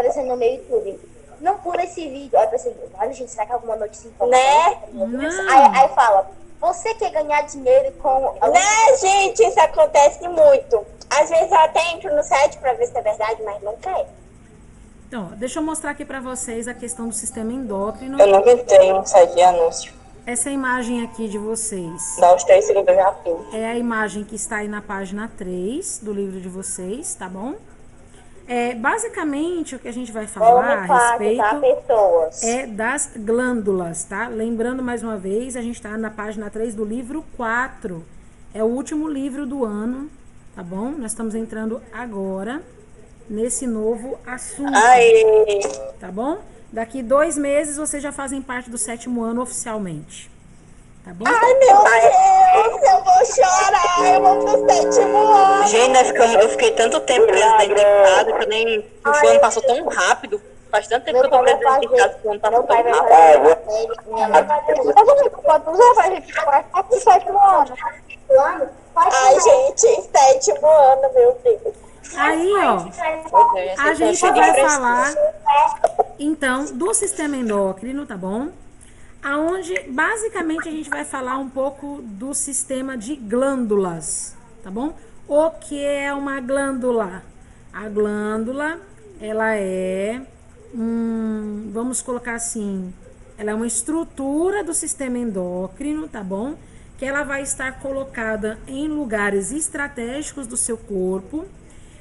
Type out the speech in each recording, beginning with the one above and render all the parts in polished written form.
aparecendo no meu YouTube. Não pula esse vídeo. Aí eu pensei, olha, gente, será que é alguma notícia Né? importante? Aí fala, você quer ganhar dinheiro com... Né, gente? Isso acontece muito. Às vezes eu até entro no site pra ver se é verdade, mas não quer. Então, deixa eu mostrar aqui para vocês a questão do sistema endócrino. Eu nunca entrei em um site de anúncio. Essa imagem aqui de vocês Dá uns 3 segundos eu já fiz. é a imagem que está aí na página 3 do livro de vocês, tá bom? Basicamente, o que a gente vai falar a respeito é das glândulas, tá? Lembrando mais uma vez, a gente está na página 3 do livro 4. É o último livro do ano, tá bom? Nós estamos entrando agora nesse novo assunto, tá bom? Daqui 2 meses vocês já fazem parte do 7º ano oficialmente, tá bom? Ai, meu Deus, eu vou chorar, eu vou pro 7º ano. Gente, eu fiquei tanto tempo presidente em casa que eu nem... O ano passou tão rápido. Faz tanto tempo que eu tô presidente em casa que o ano passou tão rápido. Ai, gente, 7º ano, meu Deus. Aí, ó, a gente vai falar, então, do sistema endócrino, tá bom? Aonde, basicamente, a gente vai falar um pouco do sistema de glândulas, tá bom? O que é uma glândula? A glândula, ela é, vamos colocar assim, ela é uma estrutura do sistema endócrino, tá bom? Que ela vai estar colocada em lugares estratégicos do seu corpo,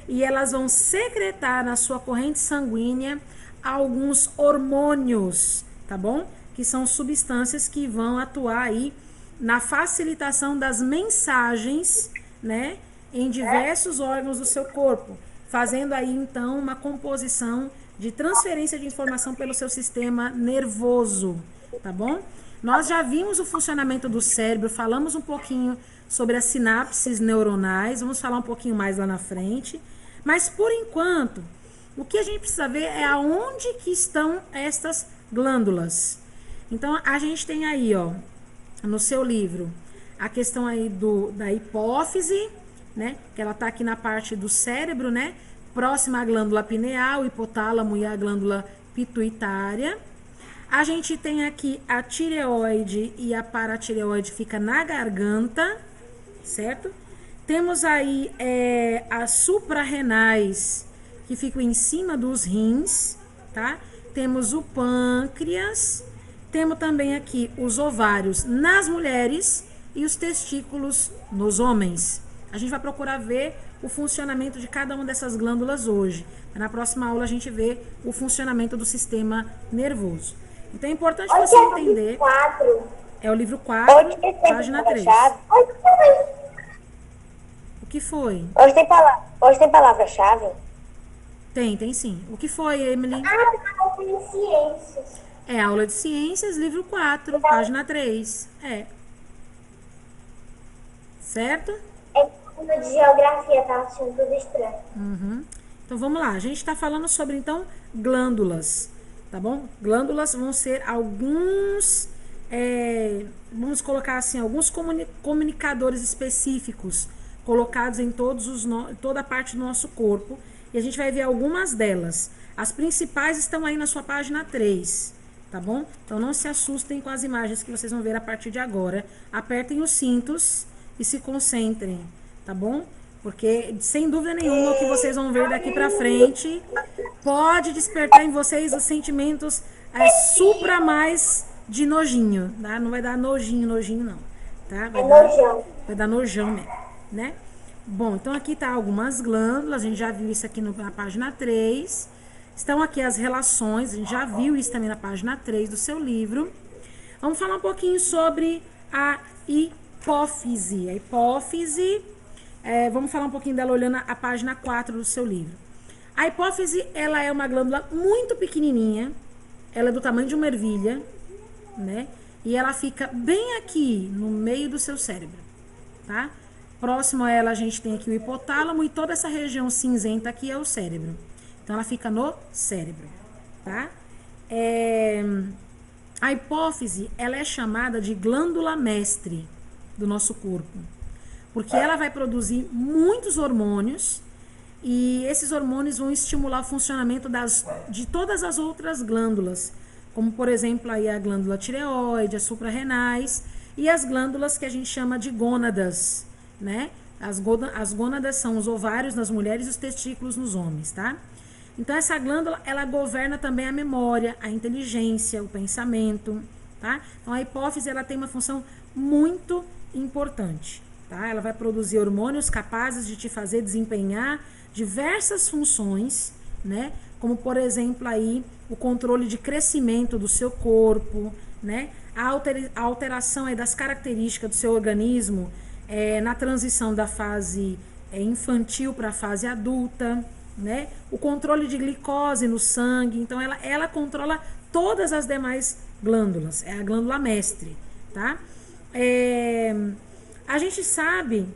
e elas vão secretar na sua corrente sanguínea alguns hormônios, tá bom? Que são substâncias que vão atuar aí na facilitação das mensagens, né, em diversos órgãos do seu corpo, fazendo aí então uma composição de transferência de informação pelo seu sistema nervoso, tá bom? Nós já vimos o funcionamento do cérebro, falamos um pouquinho sobre as sinapses neuronais, vamos falar um pouquinho mais lá na frente. Mas, por enquanto, o que a gente precisa ver é aonde que estão estas glândulas. Então, a gente tem aí, ó, no seu livro, a questão aí da hipófise, né? Que ela tá aqui na parte do cérebro, né? Próxima à glândula pineal, hipotálamo e a glândula pituitária. A gente tem aqui a tireoide e a paratireoide fica na garganta, certo? Temos aí as suprarrenais, que ficam em cima dos rins, tá? Temos o pâncreas, temos também aqui os ovários nas mulheres e os testículos nos homens. A gente vai procurar ver o funcionamento de cada uma dessas glândulas hoje. Na próxima aula a gente vê o funcionamento do sistema nervoso. Então é importante você entender... É o livro 4, página 3. O que foi? Hoje tem palavra-chave? Tem sim. O que foi, Emily? Tem ciências. É aula de ciências, livro 4, página 3. Certo? De geografia, tá achando tudo estranho. Então vamos lá. A gente está falando sobre, então, glândulas. Tá bom? Glândulas vão ser alguns... vamos colocar assim, alguns comunicadores específicos colocados em toda a parte do nosso corpo, e a gente vai ver algumas delas. As principais estão aí na sua página 3, tá bom? Então não se assustem com as imagens que vocês vão ver a partir de agora. Apertem os cintos e se concentrem, tá bom? Porque, sem dúvida nenhuma, o que vocês vão ver daqui pra frente pode despertar em vocês os sentimentos supra mais de nojinho, tá? Não vai dar nojinho não, tá? Vai dar nojão mesmo, né? Bom, então aqui tá algumas glândulas, a gente já viu isso aqui na página 3. Estão aqui as relações, a gente já viu isso também na página 3 do seu livro. Vamos falar um pouquinho sobre a hipófise. A hipófise, vamos falar um pouquinho dela olhando a página 4 do seu livro. A hipófise, ela é uma glândula muito pequenininha, ela é do tamanho de uma ervilha, né? E ela fica bem aqui, no meio do seu cérebro, tá? Próximo a ela, a gente tem aqui o hipotálamo e toda essa região cinzenta aqui é o cérebro. Então, ela fica no cérebro, tá? A hipófise, ela é chamada de glândula mestre do nosso corpo, porque ela vai produzir muitos hormônios e esses hormônios vão estimular o funcionamento de todas as outras glândulas, como, por exemplo, aí a glândula tireoide, as suprarrenais e as glândulas que a gente chama de gônadas, né? As gônadas são os ovários nas mulheres e os testículos nos homens, tá? Então, essa glândula, ela governa também a memória, a inteligência, o pensamento, tá? Então, a hipófise, ela tem uma função muito importante, tá? Ela vai produzir hormônios capazes de te fazer desempenhar diversas funções, né? Como, por exemplo, aí, o controle de crescimento do seu corpo, né? A alteração aí das características do seu organismo na transição da fase infantil para a fase adulta, né? O controle de glicose no sangue. Então, ela controla todas as demais glândulas. É a glândula mestre, tá? A gente sabe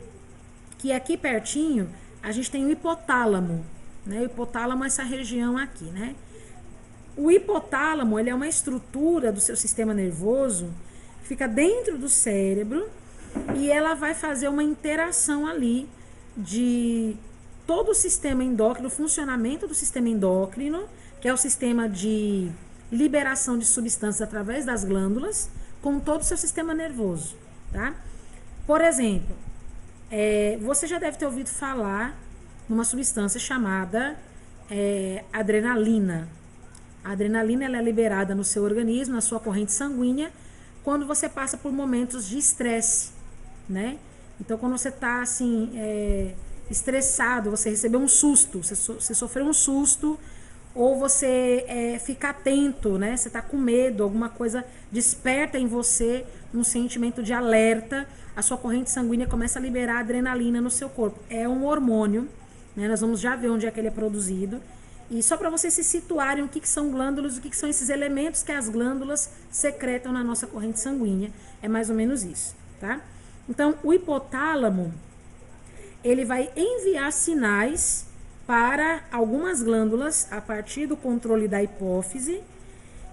que aqui pertinho a gente tem o hipotálamo, né? O hipotálamo é essa região aqui, né? O hipotálamo, ele é uma estrutura do seu sistema nervoso que fica dentro do cérebro e ela vai fazer uma interação ali de todo o sistema endócrino, o funcionamento do sistema endócrino, que é o sistema de liberação de substâncias através das glândulas, com todo o seu sistema nervoso, tá? Por exemplo, você já deve ter ouvido falar numa substância chamada adrenalina. A adrenalina, ela é liberada no seu organismo, na sua corrente sanguínea, quando você passa por momentos de estresse, né? Então, quando você está assim, estressado, você recebeu um susto, você sofreu um susto, ou você fica atento, né? Você está com medo, alguma coisa desperta em você um sentimento de alerta, a sua corrente sanguínea começa a liberar adrenalina no seu corpo. É um hormônio, né? Nós vamos já ver onde é que ele é produzido. E só para vocês se situarem o que são glândulas, o que são esses elementos que as glândulas secretam na nossa corrente sanguínea. É mais ou menos isso, tá? Então, o hipotálamo, ele vai enviar sinais para algumas glândulas a partir do controle da hipófise,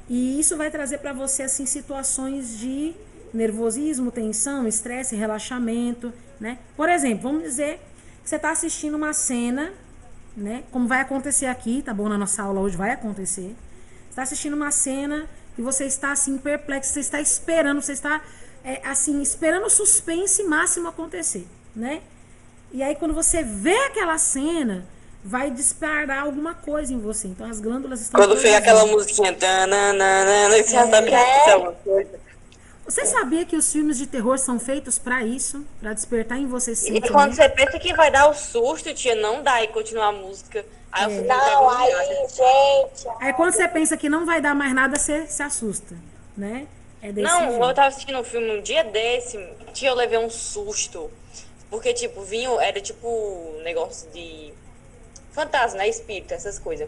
e isso vai trazer para você assim situações de nervosismo, tensão, estresse, relaxamento, né? Por exemplo, vamos dizer que você está assistindo uma cena, né? Como vai acontecer aqui, tá bom? Na nossa aula hoje vai acontecer. Você está assistindo uma cena e você está assim perplexo, você está esperando, você está assim esperando o suspense máximo acontecer, né? E aí quando você vê aquela cena, vai disparar alguma coisa em você. Então as glândulas estão... Quando fica aquela musiquinha, você já sabe que é alguma coisa. Você sabia que os filmes de terror são feitos pra isso? Pra despertar em você esse sentimento? E quando você pensa que vai dar o susto, tia, não dá e continuar a música. Aí eu fico gente... Aí quando você pensa que não vai dar mais nada, você se assusta, né? É desse não, jeito. eu tava assistindo um filme um dia desse, tia, eu levei um susto. Porque, tipo, era tipo um negócio de fantasma, né? Espírito, essas coisas.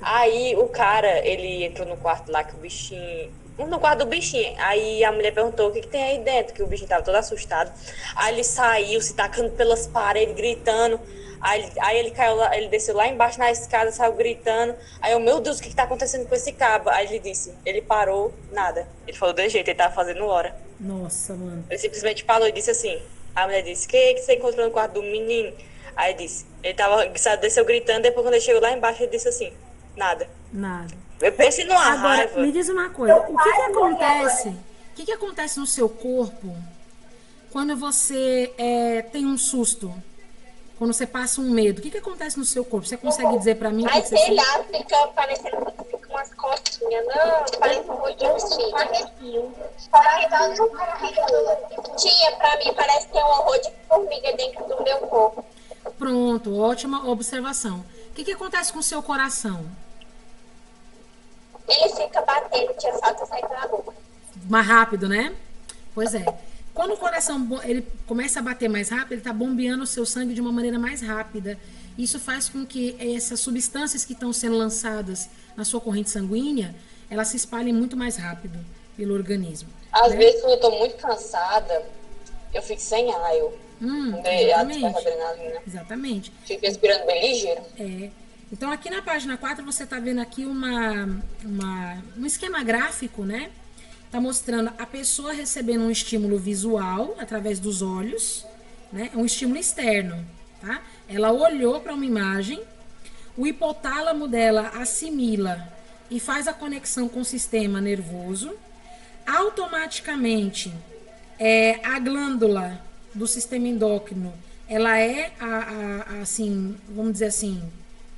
Aí o cara, ele entrou no quarto lá que o bichinho... No quarto do bichinho. Aí a mulher perguntou o que tem aí dentro, que o bichinho tava todo assustado. Aí ele saiu, se tacando pelas paredes, gritando. Aí ele caiu lá, ele desceu lá embaixo na escada, saiu gritando. Aí eu, meu Deus, o que tá acontecendo com esse cabo? Aí ele disse, ele parou, nada. Ele falou de jeito, ele tava fazendo hora. Nossa, mano. Ele simplesmente falou e disse assim. A mulher disse, o que você encontrou no quarto do menino? Aí disse, ele desceu gritando, depois quando ele chegou lá embaixo, ele disse assim, nada. Nada. Eu pensei numa raiva. Agora, me diz uma coisa, o que acontece no seu corpo quando você tem um susto? Quando você passa um medo, o que acontece no seu corpo? Você consegue dizer pra mim? Mas sei lá, fica parecendo umas costinhas, não, parece um roxinho. Tia, pra mim parece que tem um horror de formiga dentro do meu corpo. Pronto, ótima observação. O que acontece com o seu coração? Ele fica batendo, tia, falta sair pela boca. Mais rápido, né? Pois é. Quando o coração ele começa a bater mais rápido, ele está bombeando o seu sangue de uma maneira mais rápida. Isso faz com que essas substâncias que estão sendo lançadas na sua corrente sanguínea, elas se espalhem muito mais rápido pelo organismo. Às vezes, quando eu estou muito cansada, eu fico sem ar. Exatamente. Exatamente. Fico respirando bem ligeiro. Então, aqui na página 4, você está vendo aqui um esquema gráfico, né? Está mostrando a pessoa recebendo um estímulo visual através dos olhos, né? Um estímulo externo. tá? Ela olhou para uma imagem, o hipotálamo dela assimila e faz a conexão com o sistema nervoso. Automaticamente, a glândula do sistema endócrino, ela é, assim, vamos dizer assim,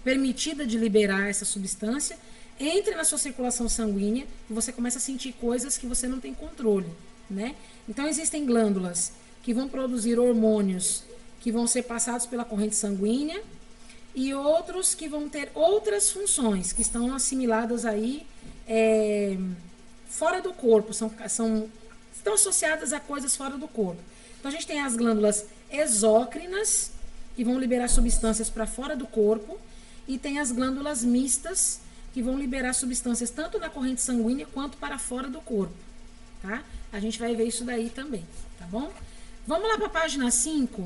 permitida de liberar essa substância, entra na sua circulação sanguínea e você começa a sentir coisas que você não tem controle, né? Então, existem glândulas que vão produzir hormônios que vão ser passados pela corrente sanguínea e outros que vão ter outras funções que estão assimiladas aí fora do corpo, estão associadas a coisas fora do corpo. Então, a gente tem as glândulas exócrinas, que vão liberar substâncias para fora do corpo, e tem as glândulas mistas, que vão liberar substâncias tanto na corrente sanguínea quanto para fora do corpo, tá? A gente vai ver isso daí também, tá bom? Vamos lá para a página 5,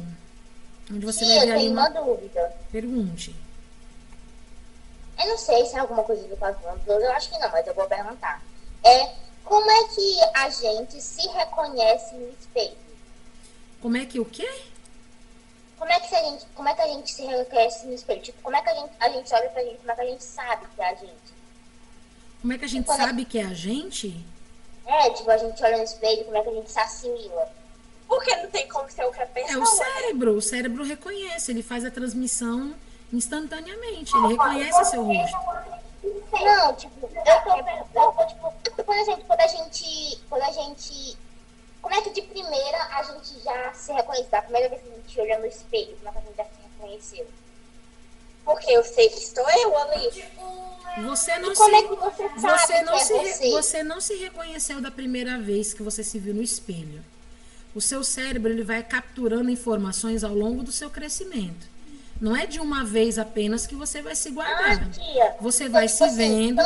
onde você vai ver ali uma dúvida. Pergunte. Eu não sei se é alguma coisa do glândulas, eu acho que não, mas eu vou perguntar. Como é que a gente se reconhece no espelho? Como é que o quê? Como é que a gente se reconhece no espelho? Tipo, como é que a gente olha pra gente, como é que a gente sabe que é a gente? Como é que a gente sabe que é a gente? Tipo, a gente olha no espelho, como é que a gente se assimila? Porque não tem como ser outra pessoa. É o cérebro reconhece, ele faz a transmissão instantaneamente, ele reconhece seu rosto. Não, tipo, por exemplo, quando a gente, como é que de primeira a gente já se reconhece? Da primeira vez que a gente olha no espelho, como é que a gente já se reconheceu? Porque eu sei que estou eu ali. Você não como é que você sabe você não se reconheceu da primeira vez que você se viu no espelho. O seu cérebro, ele vai capturando informações ao longo do seu crescimento. Não é de uma vez apenas que você vai se guardar. Você vai se vendo,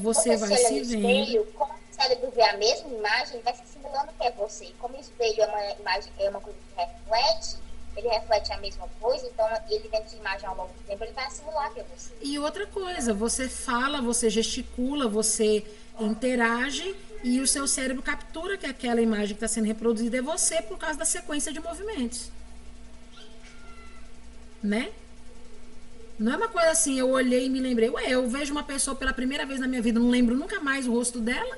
você vai se vendo. Como o cérebro vê a mesma imagem, ele vai se simulando que é você. E como o espelho é uma imagem, é uma coisa que reflete, ele reflete a mesma coisa, então ele vendo essa imagem ao longo do tempo, ele vai simular que é você. E outra coisa, você fala, você gesticula, você interage e o seu cérebro captura que aquela imagem que está sendo reproduzida é você por causa da sequência de movimentos. Né? Não é uma coisa assim, eu olhei e me lembrei. Eu vejo uma pessoa pela primeira vez na minha vida, não lembro nunca mais o rosto dela,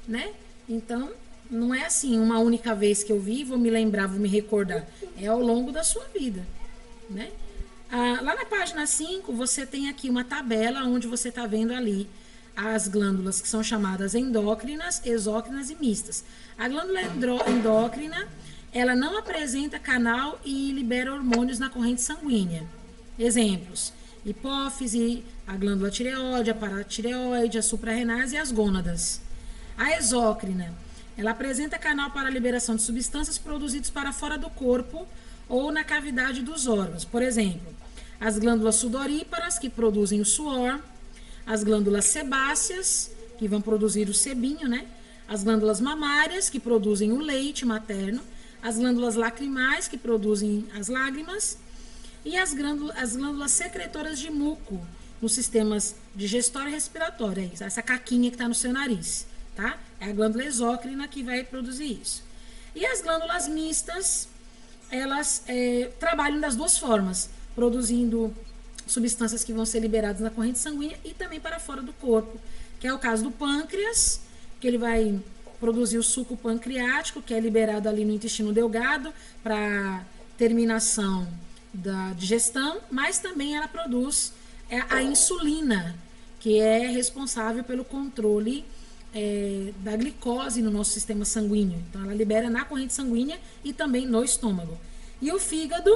né? Então, não é assim, uma única vez que eu vi, vou me lembrar, vou me recordar. É ao longo da sua vida, né? Lá na página 5, você tem aqui uma tabela onde você está vendo ali as glândulas que são chamadas endócrinas, exócrinas e mistas. A glândula endócrina, ela não apresenta canal e libera hormônios na corrente sanguínea. Exemplos: hipófise, a glândula tireoide, a paratireoide, as suprarrenais e as gônadas. A exócrina, ela apresenta canal para a liberação de substâncias produzidas para fora do corpo ou na cavidade dos órgãos. Por exemplo, as glândulas sudoríparas, que produzem o suor, as glândulas sebáceas, que vão produzir o sebinho, né? As glândulas mamárias, que produzem o leite materno, as glândulas lacrimais, que produzem as lágrimas, e as glândulas secretoras de muco, nos sistemas digestório e respiratório. É isso, essa caquinha que está no seu nariz, tá? É a glândula exócrina que vai produzir isso. E as glândulas mistas, elas trabalham das duas formas, produzindo substâncias que vão ser liberadas na corrente sanguínea e também para fora do corpo, que é o caso do pâncreas, que ele vai produzir o suco pancreático, que é liberado ali no intestino delgado para terminação da digestão, mas também ela produz a insulina, que é responsável pelo controle da glicose no nosso sistema sanguíneo. Então, ela libera na corrente sanguínea e também no estômago. E o fígado,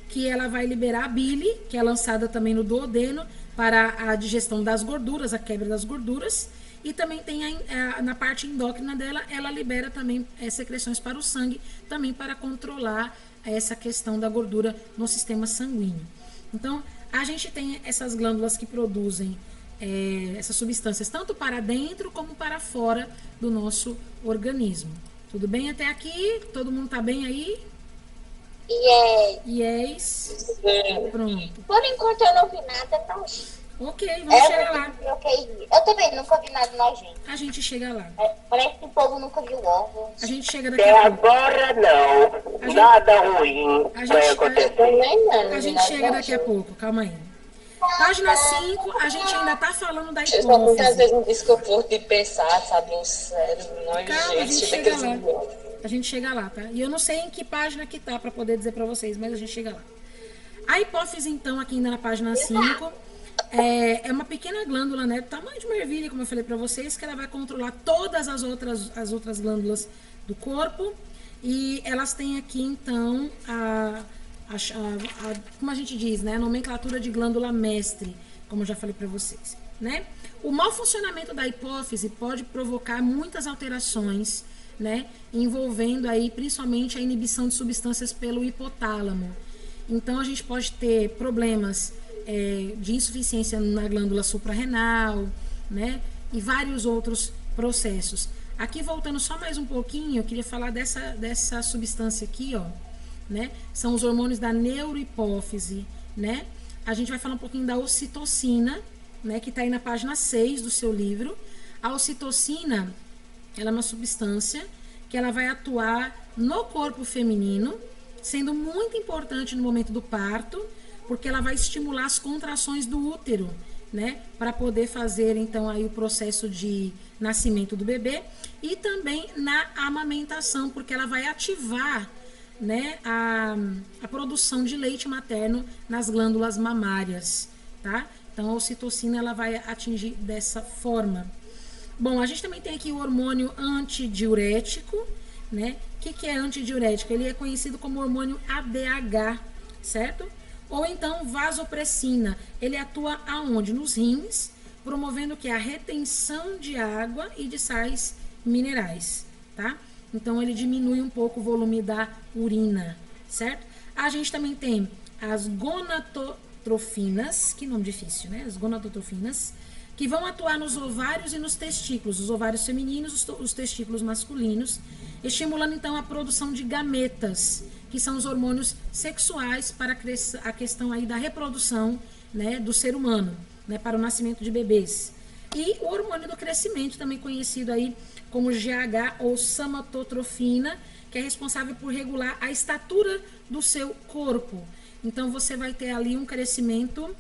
que ela vai liberar a bile, que é lançada também no duodeno para a digestão das gorduras, a quebra das gorduras. E também tem na parte endócrina dela, ela libera também secreções para o sangue, também para controlar essa questão da gordura no sistema sanguíneo. Então, a gente tem essas glândulas que produzem essas substâncias tanto para dentro como para fora do nosso organismo. Tudo bem até aqui? Todo mundo tá bem aí? Yes. Pronto. Por enquanto eu não vi nada, então. Ok, vamos chegar lá. Eu também nunca vi nada nojento. A gente chega lá. Parece que o povo nunca viu órgão. A gente chega daqui a pouco. Agora não. Nada ruim vai acontecer. A gente chega daqui a pouco, calma aí. Página 5, a gente ainda tá falando da Eu tô muitas hipófise. vezes um desconforto de pensar, sabe, um cérebro Calma, a gente nojento, chega daqueles... lá. A gente chega lá, tá? E eu não sei em que página que tá pra poder dizer pra vocês, mas a gente chega lá. A hipófise, então, aqui ainda na página 5, é uma pequena glândula, né? Do tamanho de uma ervilha, como eu falei pra vocês, que ela vai controlar todas as outras glândulas do corpo. E elas têm aqui, então, como a gente diz, né? A nomenclatura de glândula mestre, como eu já falei pra vocês, né? O mau funcionamento da hipófise pode provocar muitas alterações, né? Envolvendo aí, principalmente, a inibição de substâncias pelo hipotálamo. Então, a gente pode ter problemas de insuficiência na glândula suprarrenal, né? E vários outros processos. Aqui, voltando só mais um pouquinho, eu queria falar dessa substância aqui, ó, né? São os hormônios da neurohipófise, né? A gente vai falar um pouquinho da ocitocina, né? Que tá aí na página 6 do seu livro. A ocitocina, ela é uma substância que ela vai atuar no corpo feminino, sendo muito importante no momento do parto, porque ela vai estimular as contrações do útero, né, para poder fazer então aí o processo de nascimento do bebê, e também na amamentação, porque ela vai ativar, né, a produção de leite materno nas glândulas mamárias, tá? Então a ocitocina ela vai atingir dessa forma. Bom, a gente também tem aqui o hormônio antidiurético, né? O que é antidiurético? Ele é conhecido como hormônio ADH, certo? Ou então vasopressina. Ele atua aonde? Nos rins, promovendo que a retenção de água e de sais minerais, tá? Então ele diminui um pouco o volume da urina, certo? A gente também tem as gonatotrofinas, que nome difícil, né? As gonatotrofinas, que vão atuar nos ovários e nos testículos, os ovários femininos, os testículos masculinos, estimulando então a produção de gametas, que são os hormônios sexuais para a questão aí da reprodução, né, do ser humano, né, para o nascimento de bebês. E o hormônio do crescimento, também conhecido aí como GH ou somatotrofina, que é responsável por regular a estatura do seu corpo. Então você vai ter ali um crescimento,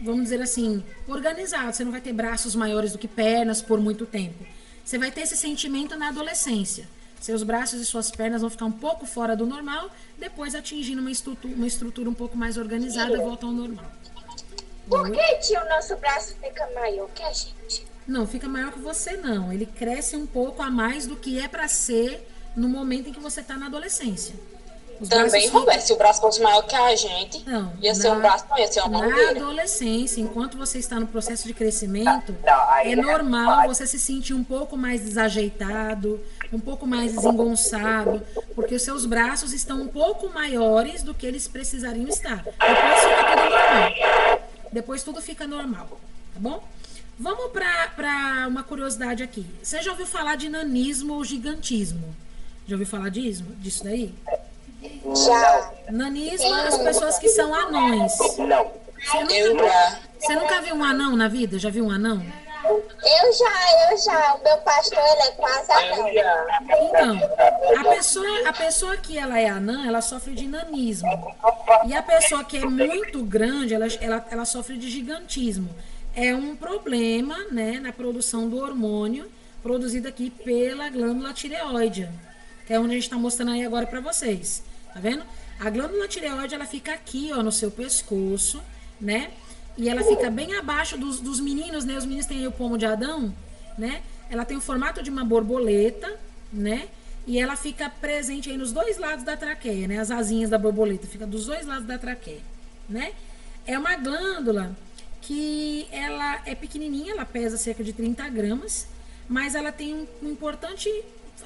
vamos dizer assim, organizado. Você não vai ter braços maiores do que pernas por muito tempo. Você vai ter esse sentimento na adolescência. Seus braços e suas pernas vão ficar um pouco fora do normal, depois atingindo uma estrutura um pouco mais organizada, volta ao normal. Por que, tio, o nosso braço fica maior que a gente? Não, fica maior que você não. Ele cresce um pouco a mais do que é para ser no momento em que você está na adolescência. Também, Roberto, se o braço fosse maior que a gente, não, ia ser um braço, não ia ser uma mangueira. Na adolescência, enquanto você está no processo de crescimento, é normal você se sentir um pouco mais desajeitado, um pouco mais desengonçado, porque os seus braços estão um pouco maiores do que eles precisariam estar. Depois tudo fica normal, tá bom? Vamos para uma curiosidade aqui. Você já ouviu falar de nanismo ou gigantismo? Já ouviu falar disso daí? Já. Nanismo é as pessoas que são anões. Não. Você nunca viu um anão na vida? Já viu um anão? Eu já. O meu pastor, ele é quase anão. Então, a pessoa que ela é anã, ela sofre de nanismo. E a pessoa que é muito grande, ela sofre de gigantismo. É um problema, né, na produção do hormônio produzido aqui pela glândula tireoide, que é onde a gente está mostrando aí agora para vocês. Tá vendo? A glândula tireoide, ela fica aqui, ó, no seu pescoço, né? E ela fica bem abaixo dos meninos, né? Os meninos têm aí o pomo de Adão, né? Ela tem o formato de uma borboleta, né? E ela fica presente aí nos dois lados da traqueia, né? As asinhas da borboleta ficam dos dois lados da traqueia, né? É uma glândula que ela é pequenininha, ela pesa cerca de 30 gramas, mas ela tem um importante,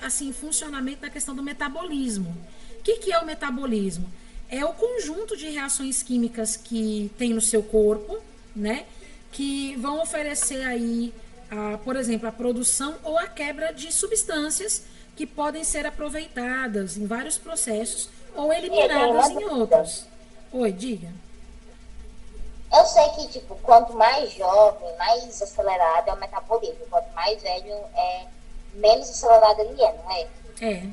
assim, funcionamento na questão do metabolismo. O que é o metabolismo? É o conjunto de reações químicas que tem no seu corpo, né? Que vão oferecer aí, por exemplo, a produção ou a quebra de substâncias que podem ser aproveitadas em vários processos ou eliminadas em outros. Oi, diga. Eu sei que, tipo, quanto mais jovem, mais acelerado é o metabolismo. Quanto mais velho, menos acelerado ele é, não é? É.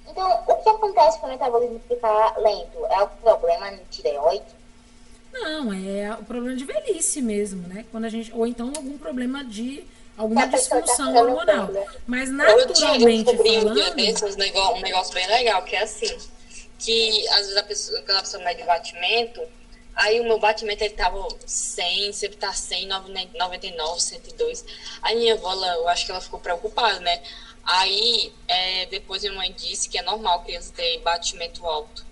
Então, o que acontece para o metabolismo ficar lento? É algum problema no tireoide? Não, é o problema de velhice mesmo, né? Quando a gente, ou então algum problema de alguma disfunção hormonal. Mas naturalmente falando... um negócio bem legal, que é assim, que às vezes quando a pessoa mede o batimento, aí o meu batimento ele tava 100, sempre tá 100, 99, 102. Aí minha avó, eu acho que ela ficou preocupada, né? Aí depois minha mãe disse que é normal a criança ter batimento alto.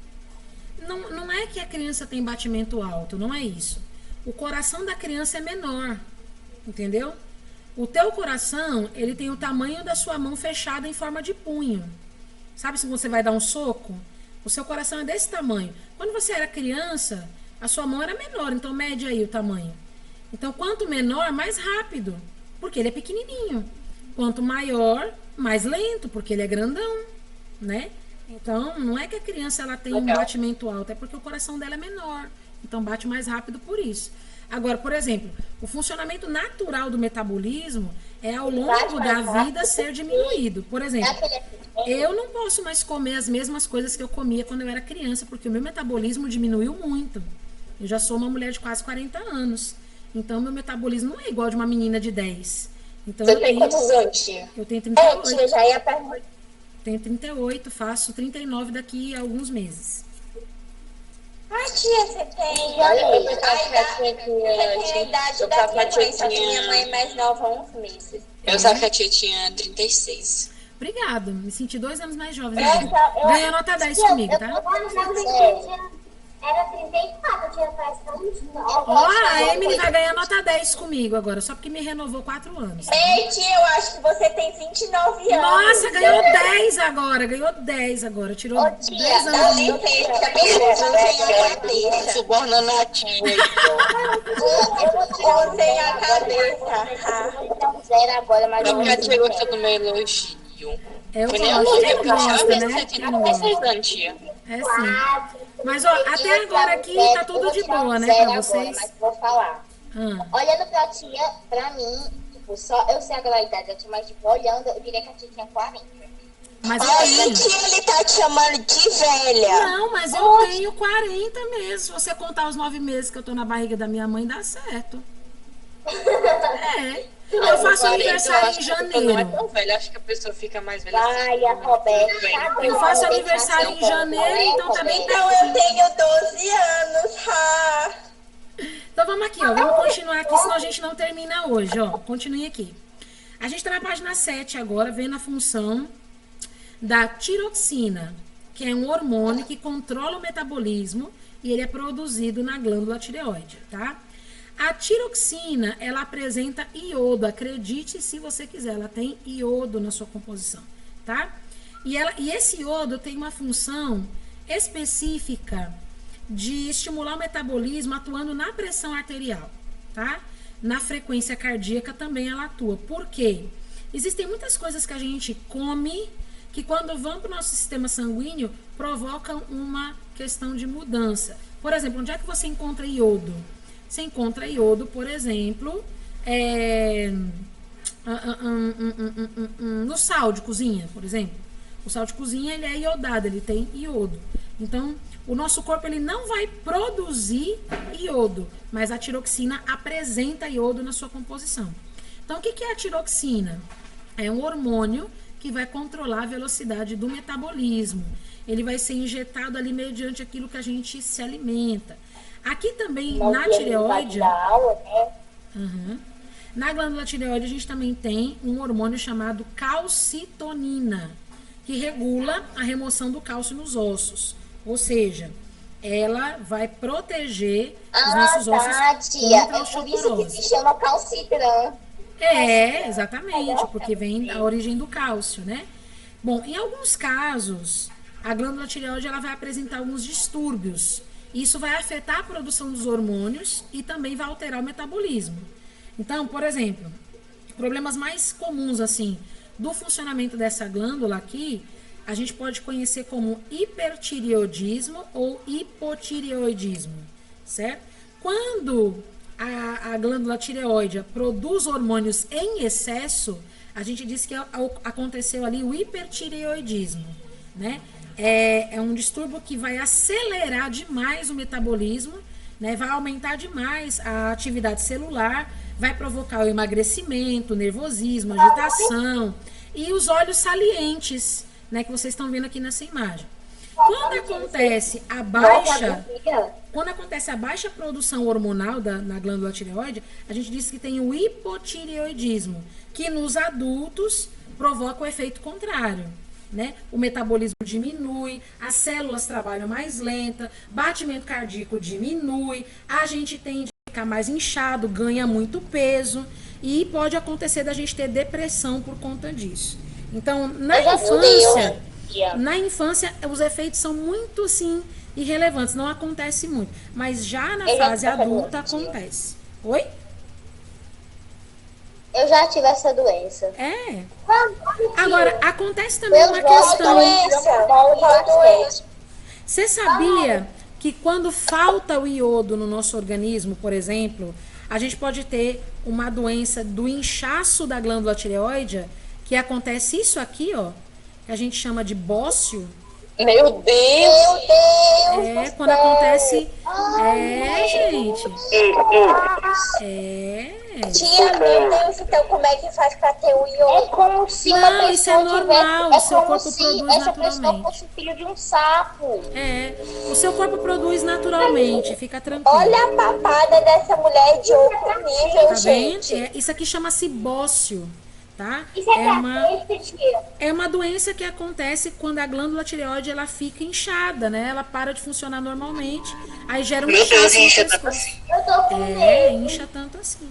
Não é que a criança tem batimento alto, não é isso. O coração da criança é menor, entendeu? O teu coração, ele tem o tamanho da sua mão fechada em forma de punho. Sabe se você vai dar um soco? O seu coração é desse tamanho. Quando você era criança, a sua mão era menor, então mede aí o tamanho. Então, quanto menor, mais rápido, porque ele é pequenininho. Quanto maior, mais lento, porque ele é grandão, né? Então, não é que a criança ela tem um batimento alto, é porque o coração dela é menor. Então, bate mais rápido por isso. Agora, por exemplo, o funcionamento natural do metabolismo é ao longo da vida ser diminuído. Por exemplo, eu não posso mais comer as mesmas coisas que eu comia quando eu era criança, porque o meu metabolismo diminuiu muito. Eu já sou uma mulher de quase 40 anos. Então, meu metabolismo não é igual de uma menina de 10. Então, Você tem quantos anos, tia? Eu tenho 38. Tia, já ia perguntar. Tenho 38, faço 39 daqui a alguns meses. Ah, tia, você tem... Eu pensava que a tia tinha a idade da minha mãe, só que minha mãe é mais nova há uns meses. Eu pensava que a tia tinha 36. Obrigada, me senti 2 anos mais jovem. Ganha nota 10 comigo, tá? Era 34, eu tinha faz uns 9. Ó, a Emily vai ganhar nota 10 comigo agora, só porque me renovou 4 anos. Ei, tia, eu acho que você tem 29 anos. Nossa, ganhou 10 agora, tirou 10 anos. Subornando a tia. Eu tenho a cabeça. Zero agora, mas Porque a tia gostou do meu elogio. Eu Foi nem gosto, elogio, porque eu gosta, achava né? que você tinha 36 anos, tia. É sim. Mas, ó, até agora aqui tá tudo de boa, né, pra vocês? Mas vou falar. Olhando pra tia, pra mim, tipo, só eu sei agora a idade da tia, mas, tipo, olhando, eu diria que a tia tinha 40. Mas eu tenho. Tia, ele tá te chamando de velha. Não, mas eu tenho 40 mesmo. Se você contar os 9 meses que eu tô na barriga da minha mãe, dá certo. É. Eu faço aniversário em janeiro. Não é tão velha, acho que a pessoa fica mais velha. Ai, a Roberta. Eu faço aniversário em janeiro, então tá bem Então eu tenho 12 anos. Então vamos aqui, ó. Vamos continuar aqui, senão a gente não termina hoje, ó. Continue aqui. A gente tá na página 7 agora, vendo a função da tiroxina, que é um hormônio que controla o metabolismo e ele é produzido na glândula tireoide, tá? A tiroxina, ela apresenta iodo, acredite se você quiser, ela tem iodo na sua composição, tá? E esse iodo tem uma função específica de estimular o metabolismo atuando na pressão arterial, tá? Na frequência cardíaca também ela atua. Por quê? Existem muitas coisas que a gente come que quando vão para o nosso sistema sanguíneo provocam uma questão de mudança. Por exemplo, onde é que você encontra iodo? Você encontra iodo, por exemplo, no sal de cozinha, por exemplo. O sal de cozinha, ele é iodado, ele tem iodo. Então, o nosso corpo ele não vai produzir iodo, mas a tiroxina apresenta iodo na sua composição. Então, o que é a tiroxina? É um hormônio que vai controlar a velocidade do metabolismo. Ele vai ser injetado ali mediante aquilo que a gente se alimenta. Aqui também, na tireoide, na glândula tireoide, a gente também tem um hormônio chamado calcitonina, que regula a remoção do cálcio nos ossos. Ou seja, ela vai proteger os nossos ossos contra a osteoporose. Por isso que se chama calcitrã. É, exatamente, porque vem da origem do cálcio, né? Bom, em alguns casos, a glândula tireoide ela vai apresentar alguns distúrbios. Isso vai afetar a produção dos hormônios e também vai alterar o metabolismo. Então, por exemplo, problemas mais comuns, assim, do funcionamento dessa glândula aqui, a gente pode conhecer como hipertireoidismo ou hipotireoidismo, certo? Quando a glândula tireoide produz hormônios em excesso, a gente diz que aconteceu ali o hipertireoidismo, né? É um distúrbio que vai acelerar demais o metabolismo, né? Vai aumentar demais a atividade celular, vai provocar o emagrecimento, nervosismo, agitação e os olhos salientes, né? Que vocês estão vendo aqui nessa imagem. Quando acontece a baixa produção hormonal na glândula tireoide, a gente diz que tem o hipotireoidismo, que nos adultos provoca o efeito contrário, né? O metabolismo diminui, as células trabalham mais lenta, batimento cardíaco diminui, a gente tende a ficar mais inchado, ganha muito peso e pode acontecer da gente ter depressão por conta disso. Então, na infância, os efeitos são muito, assim, irrelevantes, não acontece muito. Mas já na fase adulta acontece. Oi? Eu já tive essa doença. É. Agora, acontece também uma questão. Você sabia que quando falta o iodo no nosso organismo, por exemplo, a gente pode ter uma doença do inchaço da glândula tireoide, que acontece isso aqui, ó, que a gente chama de bócio. Meu Deus! Quando acontece... gente. Tia, meu Deus, então como é que faz pra ter o iodo? É como se não, isso é normal, o seu corpo produz essa naturalmente. pessoa fosse filho de um sapo. O seu corpo produz naturalmente, fica tranquilo. Olha a papada dessa mulher de outro nível, tá gente. Vendo? Isso aqui chama-se bócio. Tá? Isso é uma doença que acontece quando a glândula tireoide ela fica inchada, né? Ela para de funcionar normalmente, aí gera um inchaço no pescoço. Incha tanto assim.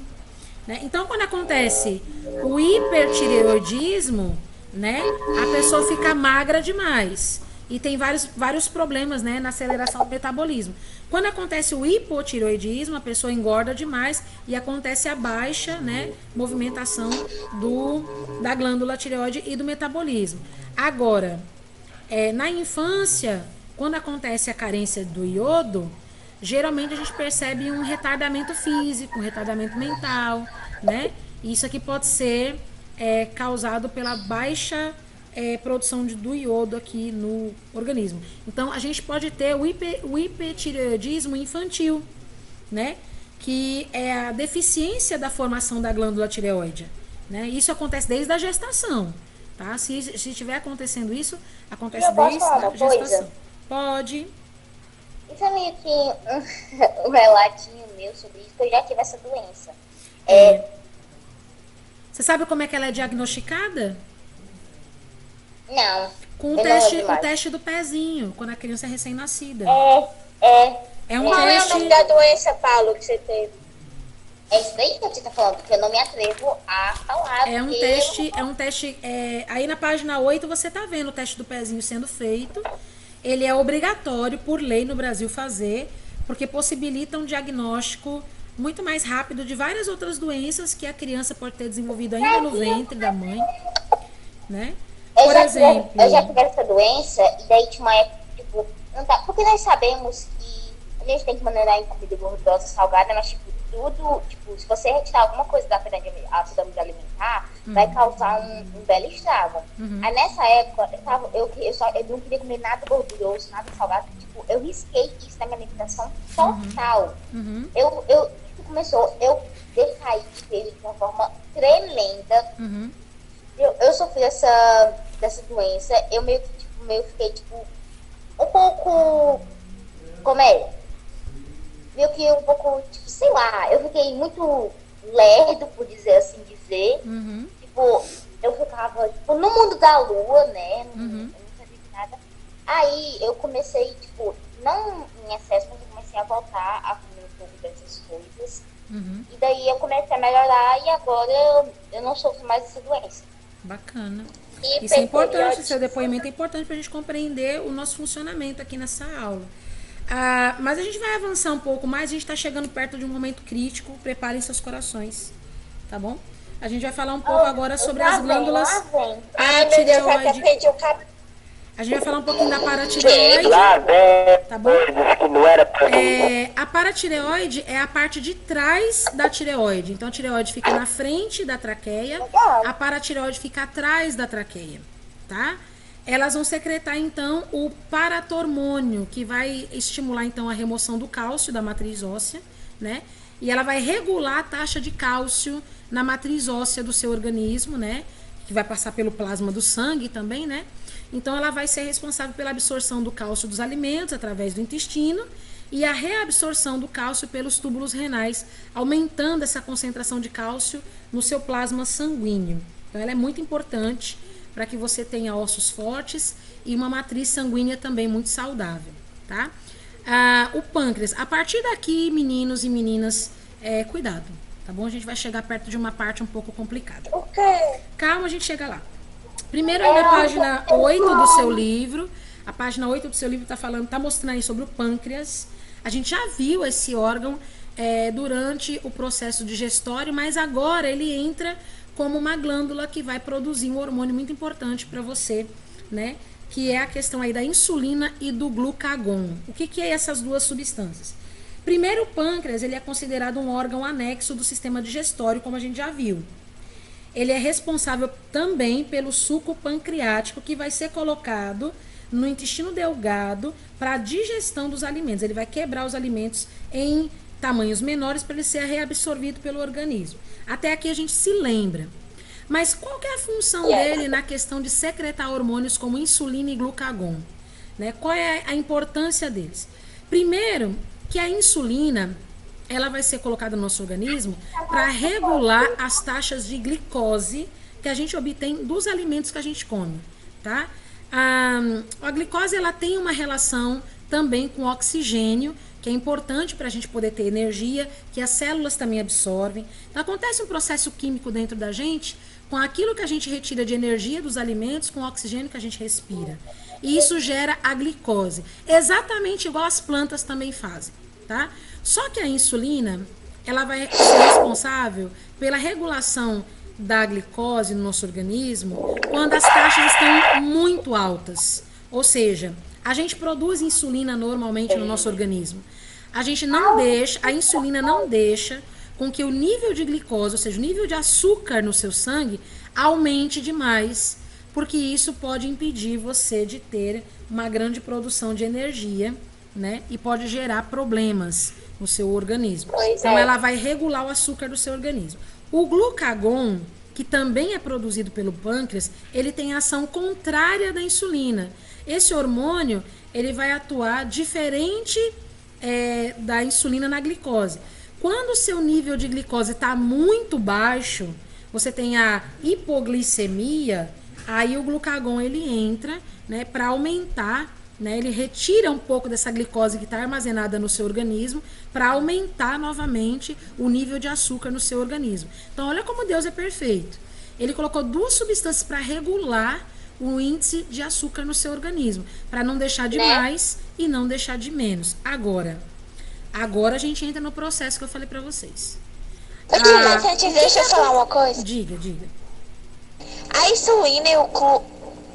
Né? Então, quando acontece o hipertireoidismo, né? A pessoa fica magra demais e tem vários problemas, né? Na aceleração do metabolismo. Quando acontece o hipotireoidismo, a pessoa engorda demais e acontece a baixa, né, movimentação da glândula tireoide e do metabolismo. Agora, na infância, quando acontece a carência do iodo, geralmente a gente percebe um retardamento físico, um retardamento mental, né? Isso aqui pode ser causado pela baixa produção do iodo aqui no organismo. Então, a gente pode ter o hipertireoidismo infantil, né? Que é a deficiência da formação da glândula tireoide, né? Isso acontece desde a gestação, tá? Se estiver acontecendo isso, acontece desde a gestação. Pode. Isso é meio que um relatinho meu sobre isso, que eu já tive essa doença. Você sabe como é que ela é diagnosticada? Não. Com o teste do pezinho, quando a criança é recém-nascida. É um Qual teste... é o nome da doença, Paulo, que você teve? É isso daí que você tá falando, porque eu não me atrevo a falar. É um teste, aí na página 8 você tá vendo o teste do pezinho sendo feito. Ele é obrigatório, por lei, no Brasil fazer, porque possibilita um diagnóstico muito mais rápido de várias outras doenças que a criança pode ter desenvolvido ainda no ventre da mãe, né? Por exemplo... Eu já tive essa doença, e daí tinha uma época, tipo, não tá, porque nós sabemos que a gente tem que maneirar em comida gordurosa, salgada, mas, tipo, tudo, tipo, se você retirar alguma coisa da pirâmide alimentar, vai causar um belo estrago. Aí nessa época, eu não queria comer nada gorduroso, nada salgado, tipo, eu risquei isso na minha alimentação total. Eu decaí de peso de uma forma tremenda. Eu sofri dessa doença, eu fiquei, tipo, um pouco, meio que um pouco, tipo, sei lá, eu fiquei muito lerdo, por dizer assim, tipo, eu ficava, tipo, no mundo da lua, né, eu não sabia de nada. Aí eu comecei, tipo, não em excesso, mas eu comecei a voltar a comer um pouco dessas coisas. E daí eu comecei a melhorar e agora eu não sofro mais dessa doença. Bacana. Isso é importante, seu depoimento é importante para a gente compreender o nosso funcionamento aqui nessa aula. Mas a gente vai avançar um pouco mais, a gente está chegando perto de um momento crítico, preparem seus corações, tá bom? A gente vai falar um pouco agora sobre as glândulas meu Deus, até perdi o cabelo. A gente vai falar um pouquinho da paratireoide. Tá bom? A paratireoide é a parte de trás da tireoide. Então, a tireoide fica na frente da traqueia, a paratireoide fica atrás da traqueia, tá? Elas vão secretar, então, o paratormônio, que vai estimular, então, a remoção do cálcio da matriz óssea, né? E ela vai regular a taxa de cálcio na matriz óssea do seu organismo, né? Que vai passar pelo plasma do sangue também, né? Então, ela vai ser responsável pela absorção do cálcio dos alimentos através do intestino e a reabsorção do cálcio pelos túbulos renais, aumentando essa concentração de cálcio no seu plasma sanguíneo. Então, ela é muito importante para que você tenha ossos fortes e uma matriz sanguínea também muito saudável, tá? O pâncreas. A partir daqui, meninos e meninas, cuidado, tá bom? A gente vai chegar perto de uma parte um pouco complicada. Calma, a gente chega lá. Primeiro aí na página 8 do seu livro. A página 8 do seu livro tá mostrando aí sobre o pâncreas. A gente já viu esse órgão durante o processo digestório, mas agora ele entra como uma glândula que vai produzir um hormônio muito importante para você, né? Que é a questão aí da insulina e do glucagon. O que é essas duas substâncias? Primeiro, o pâncreas, ele é considerado um órgão anexo do sistema digestório, como a gente já viu. Ele é responsável também pelo suco pancreático, que vai ser colocado no intestino delgado para a digestão dos alimentos. Ele vai quebrar os alimentos em tamanhos menores para ele ser reabsorvido pelo organismo. Até aqui a gente se lembra. Mas qual que é a função dele na questão de secretar hormônios como insulina e glucagon? Né? Qual é a importância deles? Primeiro, que a insulina ela vai ser colocada no nosso organismo para regular as taxas de glicose que a gente obtém dos alimentos que a gente come, tá? A glicose ela tem uma relação também com o oxigênio, que é importante para a gente poder ter energia, que as células também absorvem. Então, acontece um processo químico dentro da gente com aquilo que a gente retira de energia dos alimentos, com o oxigênio que a gente respira. E isso gera a glicose, exatamente igual as plantas também fazem, tá? Só que a insulina, ela vai ser responsável pela regulação da glicose no nosso organismo quando as taxas estão muito altas. Ou seja, a gente produz insulina normalmente no nosso organismo. A insulina não deixa com que o nível de glicose, ou seja, o nível de açúcar no seu sangue, aumente demais, porque isso pode impedir você de ter uma grande produção de energia, né? E pode gerar problemas no seu organismo. Então, ela vai regular o açúcar do seu organismo. O glucagon, que também é produzido pelo pâncreas, ele tem ação contrária da insulina. Esse hormônio, ele vai atuar diferente da insulina na glicose. Quando o seu nível de glicose está muito baixo, você tem a hipoglicemia, aí o glucagon ele entra, né, para aumentar, né, ele retira um pouco dessa glicose que está armazenada no seu organismo para aumentar novamente o nível de açúcar no seu organismo. Então, olha como Deus é perfeito. Ele colocou duas substâncias para regular o índice de açúcar no seu organismo, para não deixar de mais e não deixar de menos. Agora a gente entra no processo que eu falei para vocês. Deixa eu falar uma coisa. Diga. A insulina e o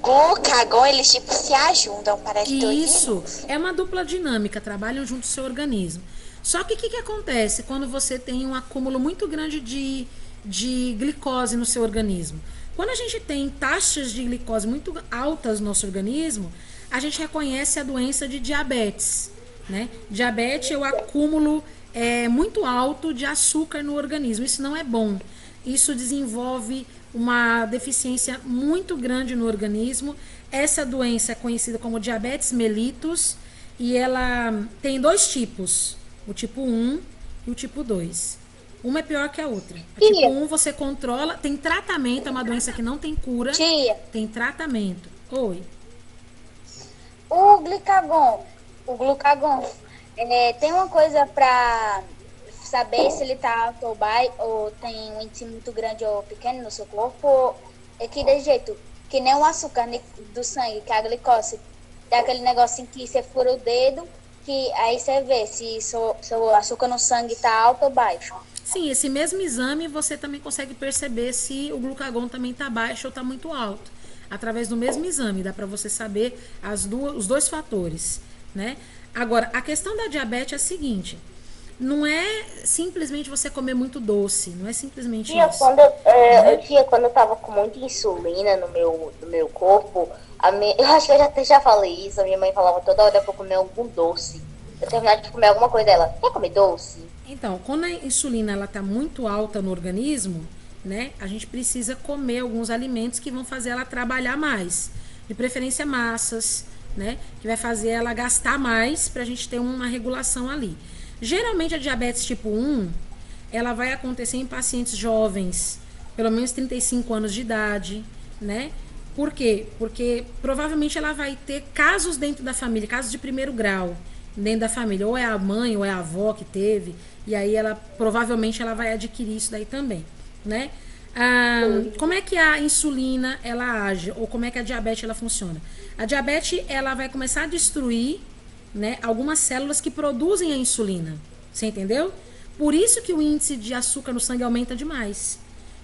glucagon, eles tipo se ajudam para as duas. Isso, é uma dupla dinâmica, trabalham junto do seu organismo. Só que o que acontece quando você tem um acúmulo muito grande de glicose no seu organismo? Quando a gente tem taxas de glicose muito altas no nosso organismo, a gente reconhece a doença de diabetes, né? Diabetes é o acúmulo muito alto de açúcar no organismo. Isso não é bom. Isso desenvolve uma deficiência muito grande no organismo. Essa doença é conhecida como diabetes mellitus e ela tem dois tipos, o tipo 1 e o tipo 2. Uma é pior que a outra. A tipo 1 você controla, tem tratamento, é uma doença que não tem cura. Tem tratamento. Oi. O glucagon, tem uma coisa pra saber se ele tá alto ou baixo, ou tem um índice muito grande ou pequeno no seu corpo, é que de jeito, que nem o açúcar do sangue, que é a glicose, é aquele negocinho que você fura o dedo, que aí você vê se seu açúcar no sangue tá alto ou baixo. Sim, esse mesmo exame você também consegue perceber se o glucagon também tá baixo ou tá muito alto. através do mesmo exame, dá para você saber os dois fatores, né? Agora, a questão da diabetes é a seguinte, não é simplesmente você comer muito doce, não é simplesmente isso. Quando eu tava com muita insulina no meu corpo, eu acho que eu já falei isso, a minha mãe falava toda hora pra eu comer algum doce. Eu terminava de comer alguma coisa dela, quer comer doce? Então, quando a insulina ela tá muito alta no organismo, né, a gente precisa comer alguns alimentos que vão fazer ela trabalhar mais, de preferência massas, né, que vai fazer ela gastar mais pra gente ter uma regulação ali. Geralmente a diabetes tipo 1, ela vai acontecer em pacientes jovens, pelo menos 35 anos de idade, né? Por quê? Porque provavelmente ela vai ter casos dentro da família, casos de primeiro grau dentro da família, ou é a mãe ou é a avó que teve, e aí ela provavelmente ela vai adquirir isso daí também, né? Como é que a insulina ela age, ou como é que a diabetes ela funciona? A diabetes ela vai começar a destruir, né, algumas células que produzem a insulina, você entendeu? Por isso que o índice de açúcar no sangue aumenta demais,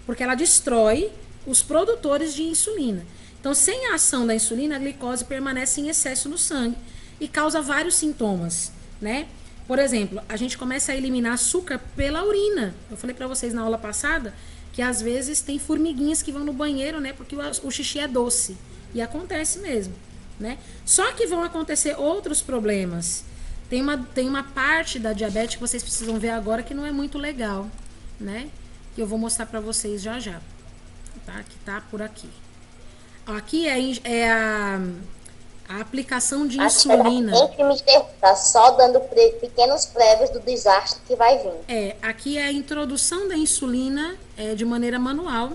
porque ela destrói os produtores de insulina. Então, sem a ação da insulina, a glicose permanece em excesso no sangue e causa vários sintomas, né? Por exemplo, a gente começa a eliminar açúcar pela urina. Eu falei para vocês na aula passada que às vezes tem formiguinhas que vão no banheiro, né, porque o xixi é doce, e acontece mesmo, né? Só que vão acontecer outros problemas. Tem uma parte da diabetes que vocês precisam ver agora que não é muito legal, né? Que eu vou mostrar para vocês já já, tá? Que tá por aqui. Aqui é a aplicação de insulina. Tá só dando pequenos prévios do desastre que vai vir. Aqui é a introdução da insulina de maneira manual,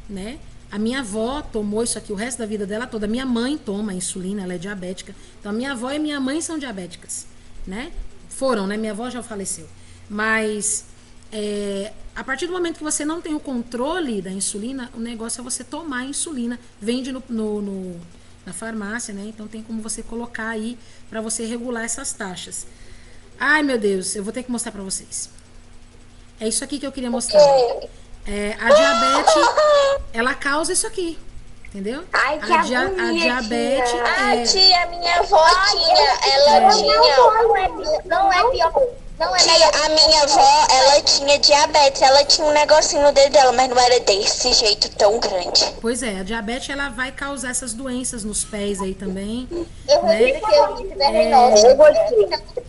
né? A minha avó tomou isso aqui o resto da vida dela toda. Minha mãe toma insulina, ela é diabética. Então, a minha avó e minha mãe são diabéticas, né? Foram, né? Minha avó já faleceu. Mas, a partir do momento que você não tem o controle da insulina, o negócio é você tomar a insulina. Vende na farmácia, né? Então, tem como você colocar aí para você regular essas taxas. Ai, meu Deus, eu vou ter que mostrar para vocês. É isso aqui que eu queria mostrar. A diabetes, ela causa isso aqui, entendeu? Ai, que a diabetes tia, minha avó tinha, ela tinha... Não é pior. Não é melhor. A minha avó, ela tinha diabetes, ela tinha um negocinho no dedo dela, mas não era desse jeito tão grande. Pois é, a diabetes, ela vai causar essas doenças nos pés aí também, Eu né?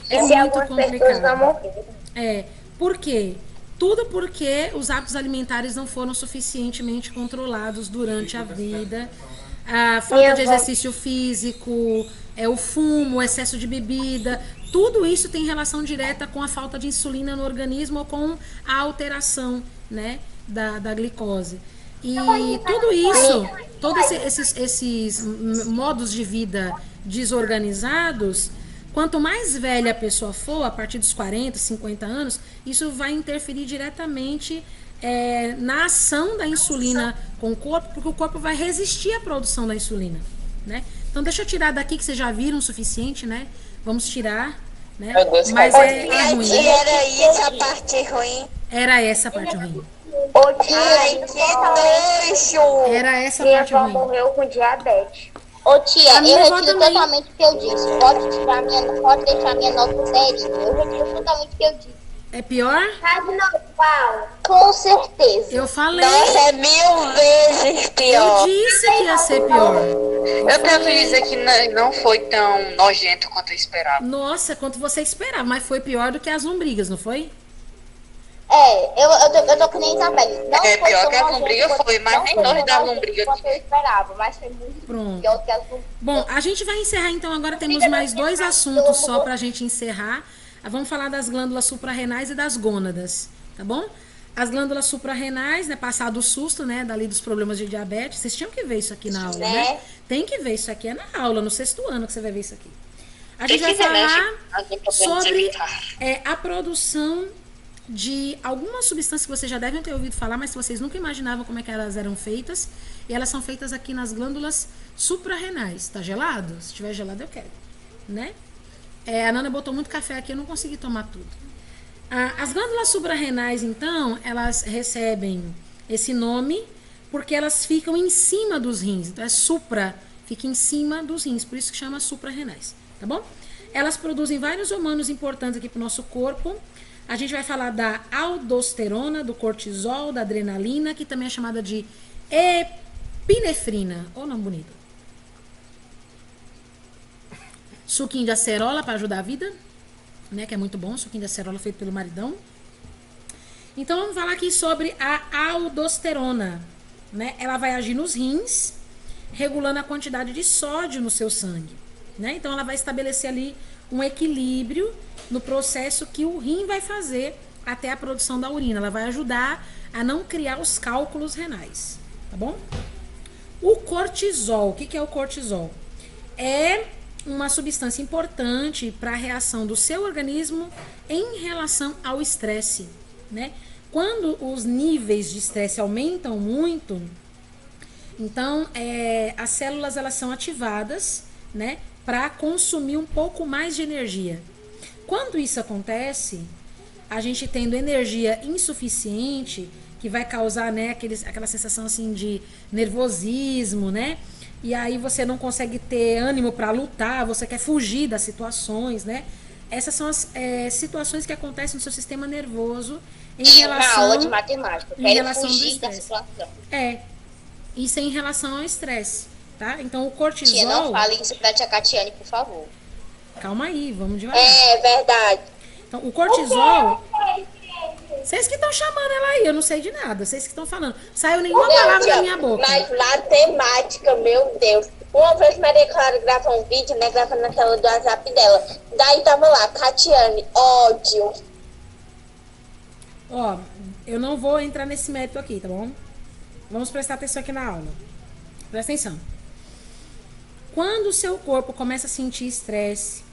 É muito complicado. Por quê? Tudo porque os hábitos alimentares não foram suficientemente controlados durante a vida. A falta de exercício físico, o fumo, o excesso de bebida, tudo isso tem relação direta com a falta de insulina no organismo ou com a alteração, né, da glicose. E tudo isso, todos esses modos de vida desorganizados, quanto mais velha a pessoa for, a partir dos 40, 50 anos, isso vai interferir diretamente na ação da insulina com o corpo, porque o corpo vai resistir à produção da insulina, né? Então, deixa eu tirar daqui, que vocês já viram o suficiente, né? Vamos tirar, né? Mas é ruim. Era isso a parte ruim. Era essa a parte ruim. Ai, que nojo! Era essa a parte ruim. Morreu com diabetes. Ô tia, eu retiro totalmente o que eu disse. Pode deixar minha nota séria. Eu retiro totalmente o que eu disse. É pior? Com certeza. Eu falei. Nossa, é 1000 vezes pior. Eu disse que ia ser pior. Eu tenho que dizer que não foi tão nojento quanto eu esperava. Nossa, quanto você esperava, mas foi pior do que as lombrigas, não foi? Eu tô que nem Isabelle. Não foi pior tão que a nojento lombriga foi, mas nem nojo da lombriga. Quanto eu esperava, mas foi muito pior que as lombrigas. Bom, a gente vai encerrar então. Agora temos mais 2 assuntos só pra gente encerrar. Vamos falar das glândulas suprarrenais e das gônadas, tá bom? As glândulas suprarrenais, né, passado o susto, né, dali dos problemas de diabetes. Vocês tinham que ver isso aqui na aula, né? Tem que ver isso aqui, é na aula, no 6º ano que você vai ver isso aqui. A gente vai falar sobre a produção de algumas substâncias que vocês já devem ter ouvido falar, mas que vocês nunca imaginavam como é que elas eram feitas. E elas são feitas aqui nas glândulas suprarrenais. Tá gelado? Se tiver gelado, eu quero, né? A Nana botou muito café aqui, eu não consegui tomar tudo. As glândulas suprarrenais, então, elas recebem esse nome porque elas ficam em cima dos rins. Então é supra, fica em cima dos rins, por isso que chama suprarrenais, tá bom? Elas produzem vários hormônios importantes aqui para o nosso corpo. A gente vai falar da aldosterona, do cortisol, da adrenalina, que também é chamada de epinefrina. Ô, nome bonito. Suquinho de acerola para ajudar a vida, né? Que é muito bom, suquinho de acerola feito pelo maridão. Então, vamos falar aqui sobre a aldosterona, né? Ela vai agir nos rins, regulando a quantidade de sódio no seu sangue, né? Então, ela vai estabelecer ali um equilíbrio no processo que o rim vai fazer até a produção da urina. Ela vai ajudar a não criar os cálculos renais, tá bom? O cortisol, o que é o cortisol? É uma substância importante para a reação do seu organismo em relação ao estresse, né? Quando os níveis de estresse aumentam muito, então as células elas são ativadas, né, para consumir um pouco mais de energia. Quando isso acontece, a gente tendo energia insuficiente, que vai causar, né, aquela sensação assim de nervosismo, né? E aí você não consegue ter ânimo para lutar, você quer fugir das situações, né? Essas são as situações que acontecem no seu sistema nervoso em relação... Na aula de matemática, quero fugir da situação. Isso é em relação ao estresse, tá? Então o cortisol... Tia, não fale isso pra tia Catiane, por favor. Calma aí, vamos devagar. É verdade. Então o cortisol... Vocês que estão chamando ela aí, eu não sei de nada. Vocês que estão falando. Saiu nenhuma palavra da minha boca. Mas matemática, meu Deus. Uma vez Maria Clara gravou um vídeo, né? Gravando na tela do WhatsApp dela. Daí tava lá, Catiane, ódio. Ó, eu não vou entrar nesse mérito aqui, tá bom? Vamos prestar atenção aqui na aula. Presta atenção. Quando o seu corpo começa a sentir estresse,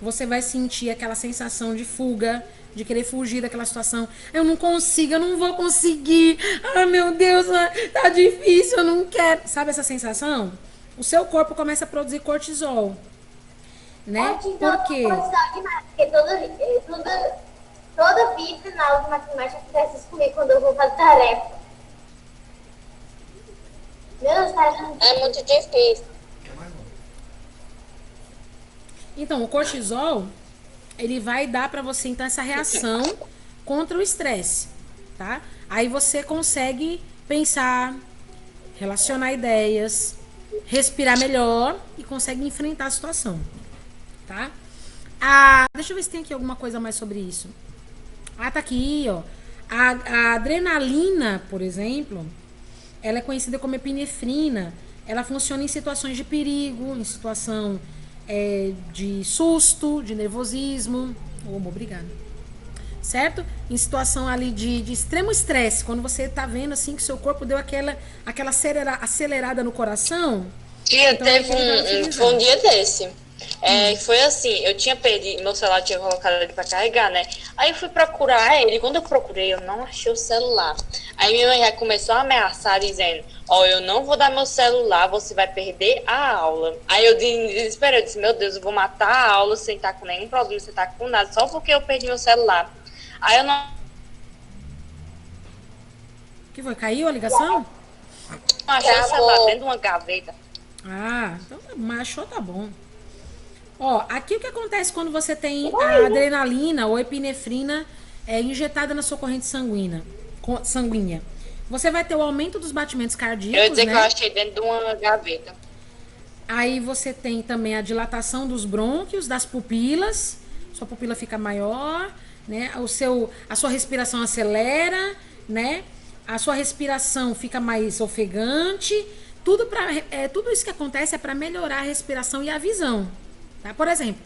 você vai sentir aquela sensação de fuga, de querer fugir daquela situação. Eu não consigo, eu não vou conseguir. Ah, meu Deus, tá difícil, eu não quero. Sabe essa sensação? O seu corpo começa a produzir cortisol, né? Por quê? Porque toda vida na aula de matemática acontece isso comigo quando eu vou fazer tarefa. Deus, é muito difícil. Então, o cortisol, ele vai dar pra você, então, essa reação contra o estresse, tá? Aí você consegue pensar, relacionar ideias, respirar melhor e consegue enfrentar a situação, tá? Deixa eu ver se tem aqui alguma coisa mais sobre isso. Tá aqui, ó. A adrenalina, por exemplo, ela é conhecida como epinefrina. Ela funciona em situações de perigo, em situação de susto, de nervosismo. Obrigada. Certo? Em situação ali de extremo estresse, quando você tá vendo assim que seu corpo deu aquela acelerada no coração. Tia, então, foi um dia desse. Foi assim, eu tinha perdido, meu celular tinha colocado ele pra carregar, né? Aí eu fui procurar ele, quando eu procurei, eu não achei o celular. Aí minha mãe já começou a ameaçar, dizendo, eu não vou dar meu celular, você vai perder a aula. Aí eu desesperei, eu disse, meu Deus, eu vou matar a aula sem estar com nenhum problema, sem estar com nada, só porque eu perdi meu celular. Aí eu não... Que foi? Caiu a ligação? Não achei o celular dentro de uma gaveta. Então achou, tá bom. Aqui o que acontece quando você tem a adrenalina ou epinefrina injetada na sua corrente sanguínea? Você vai ter o aumento dos batimentos cardíacos, eu ia dizer, né? que eu achei dentro de uma gaveta. Aí você tem também a dilatação dos brônquios, das pupilas. Sua pupila fica maior, né? A sua respiração acelera, né? A sua respiração fica mais ofegante. Tudo isso que acontece é para melhorar a respiração e a visão. Tá? Por exemplo,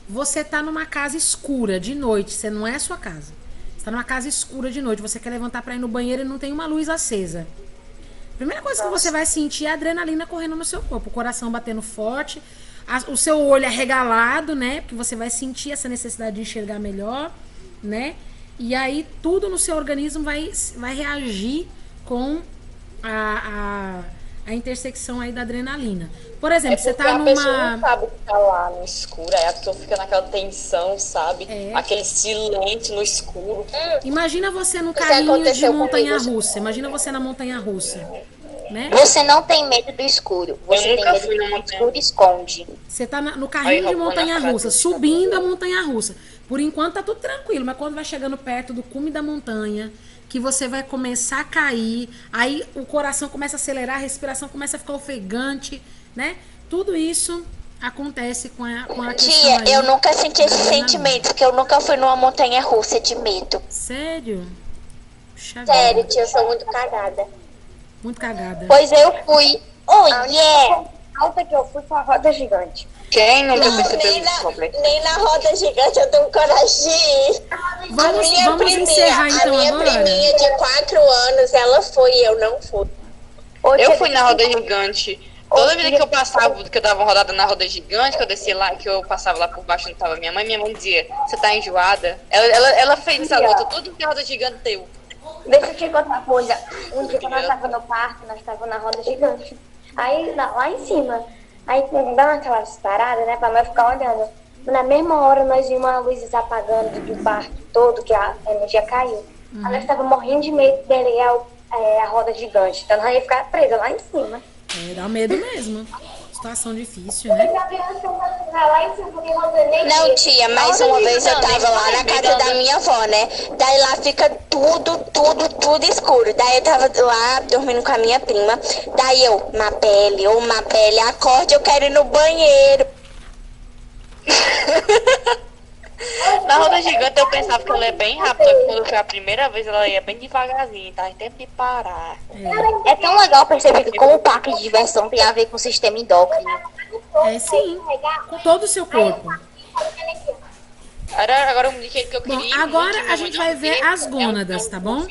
você tá numa casa escura de noite, você não é a sua casa. Você tá numa casa escura de noite, você quer levantar para ir no banheiro e não tem uma luz acesa. Primeira coisa que você vai sentir é a adrenalina correndo no seu corpo, o coração batendo forte, o seu olho arregalado, né? Porque você vai sentir essa necessidade de enxergar melhor, né? E aí tudo no seu organismo vai reagir com a intersecção aí da adrenalina. Por exemplo, você tá numa... a pessoa não sabe o que tá lá no escuro, aí a pessoa fica naquela tensão, sabe? Aquele silêncio no escuro. Imagina você no carrinho de montanha-russa. Imagina você na montanha-russa. né? Você não tem medo do escuro. Você tem medo do escuro e esconde. Você tá no carrinho de montanha-russa, subindo a montanha-russa. Por enquanto tá tudo tranquilo, mas quando vai chegando perto do cume da montanha, que você vai começar a cair, aí o coração começa a acelerar, a respiração começa a ficar ofegante, né? Tudo isso acontece com a Tia, eu nunca senti esse sentimento, porque eu nunca fui numa montanha-russa de medo. Sério? Sério, tia, eu sou muito cagada. Muito cagada. Pois eu fui. Oh, yeah! A alta que eu fui foi a roda gigante. Quem nunca percebeu isso? Nem na roda gigante eu tenho coragem de ir. Vamos encerrar então agora. A minha priminha de 4 anos, ela foi e eu não fui. Eu fui na roda gigante. Toda vida que eu passava, que eu dava uma rodada na roda gigante, que eu descia lá, que eu passava lá por baixo onde tava minha mãe dizia, você tá enjoada? Ela fez essa luta, tudo que a roda gigante deu. Deixa eu te contar uma coisa. Um dia que nós estávamos no parque, nós estávamos na roda gigante. Aí, lá em cima, aí dando aquelas paradas, né, pra mãe ficar olhando. Na mesma hora, nós vimos a luz apagando do parque todo, que a energia caiu. Aí nós estávamos morrendo de medo dele a roda gigante. Então, nós ia ficar presa lá em cima. Dá medo mesmo. Situação difícil, né? Não, tia, mas uma vez eu tava lá na casa da minha avó, né? Daí lá fica tudo escuro. Daí eu tava lá dormindo com a minha prima. Daí eu, Mabelle, acorde, eu quero ir no banheiro. Na roda gigante eu pensava que ela ia bem rápido, só que quando foi a primeira vez ela ia bem devagarzinho, tá? Tem tempo de parar. É tão legal perceber que como o parque de diversão tem a ver com o sistema endócrino. Sim, com todo o seu corpo. Agora um que eu queria. Bom, agora a gente vai ver as gônadas, tá bom?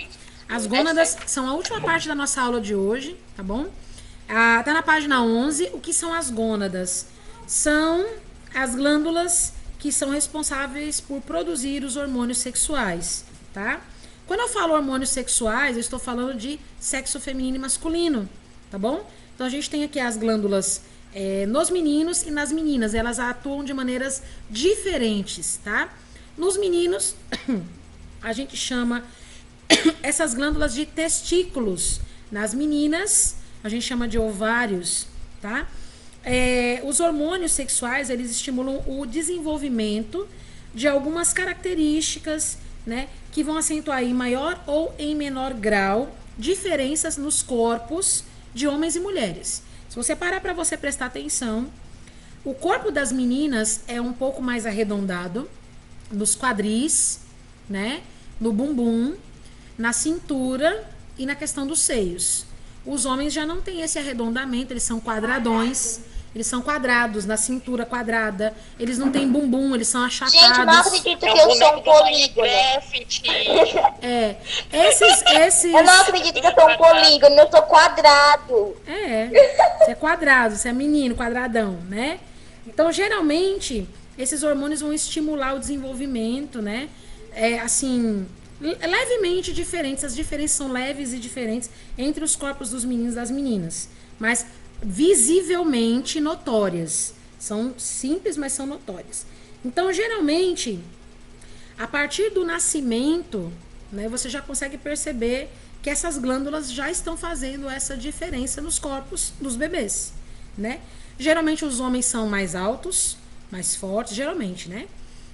As gônadas são a última parte da nossa aula de hoje, tá bom? Tá na página 11. O que são as gônadas? São as glândulas que são responsáveis por produzir os hormônios sexuais, tá? Quando eu falo hormônios sexuais, eu estou falando de sexo feminino e masculino, tá bom? Então, a gente tem aqui as glândulas nos meninos e nas meninas. Elas atuam de maneiras diferentes, tá? Nos meninos, a gente chama essas glândulas de testículos. Nas meninas, a gente chama de ovários, tá? Os hormônios sexuais, eles estimulam o desenvolvimento de algumas características, né, que vão acentuar em maior ou em menor grau diferenças nos corpos de homens e mulheres. Se você parar para você prestar atenção, o corpo das meninas é um pouco mais arredondado nos quadris, né, no bumbum, na cintura e na questão dos seios. Os homens já não têm esse arredondamento, eles são quadradões. Eles são quadrados, na cintura quadrada. Eles não têm bumbum, eles são achatados. Gente, não acredito que eu sou um polígono. Eu não acredito que eu sou um polígono, eu sou quadrado. Você é quadrado, você é menino, quadradão, né? Então, geralmente, esses hormônios vão estimular o desenvolvimento, né? Assim, levemente diferentes. As diferenças são leves e diferentes entre os corpos dos meninos e das meninas. Mas visivelmente notórias. São simples, mas são notórias. Então, geralmente, a partir do nascimento, né, você já consegue perceber que essas glândulas já estão fazendo essa diferença nos corpos dos bebês, né? Geralmente, os homens são mais altos, mais fortes, geralmente, né?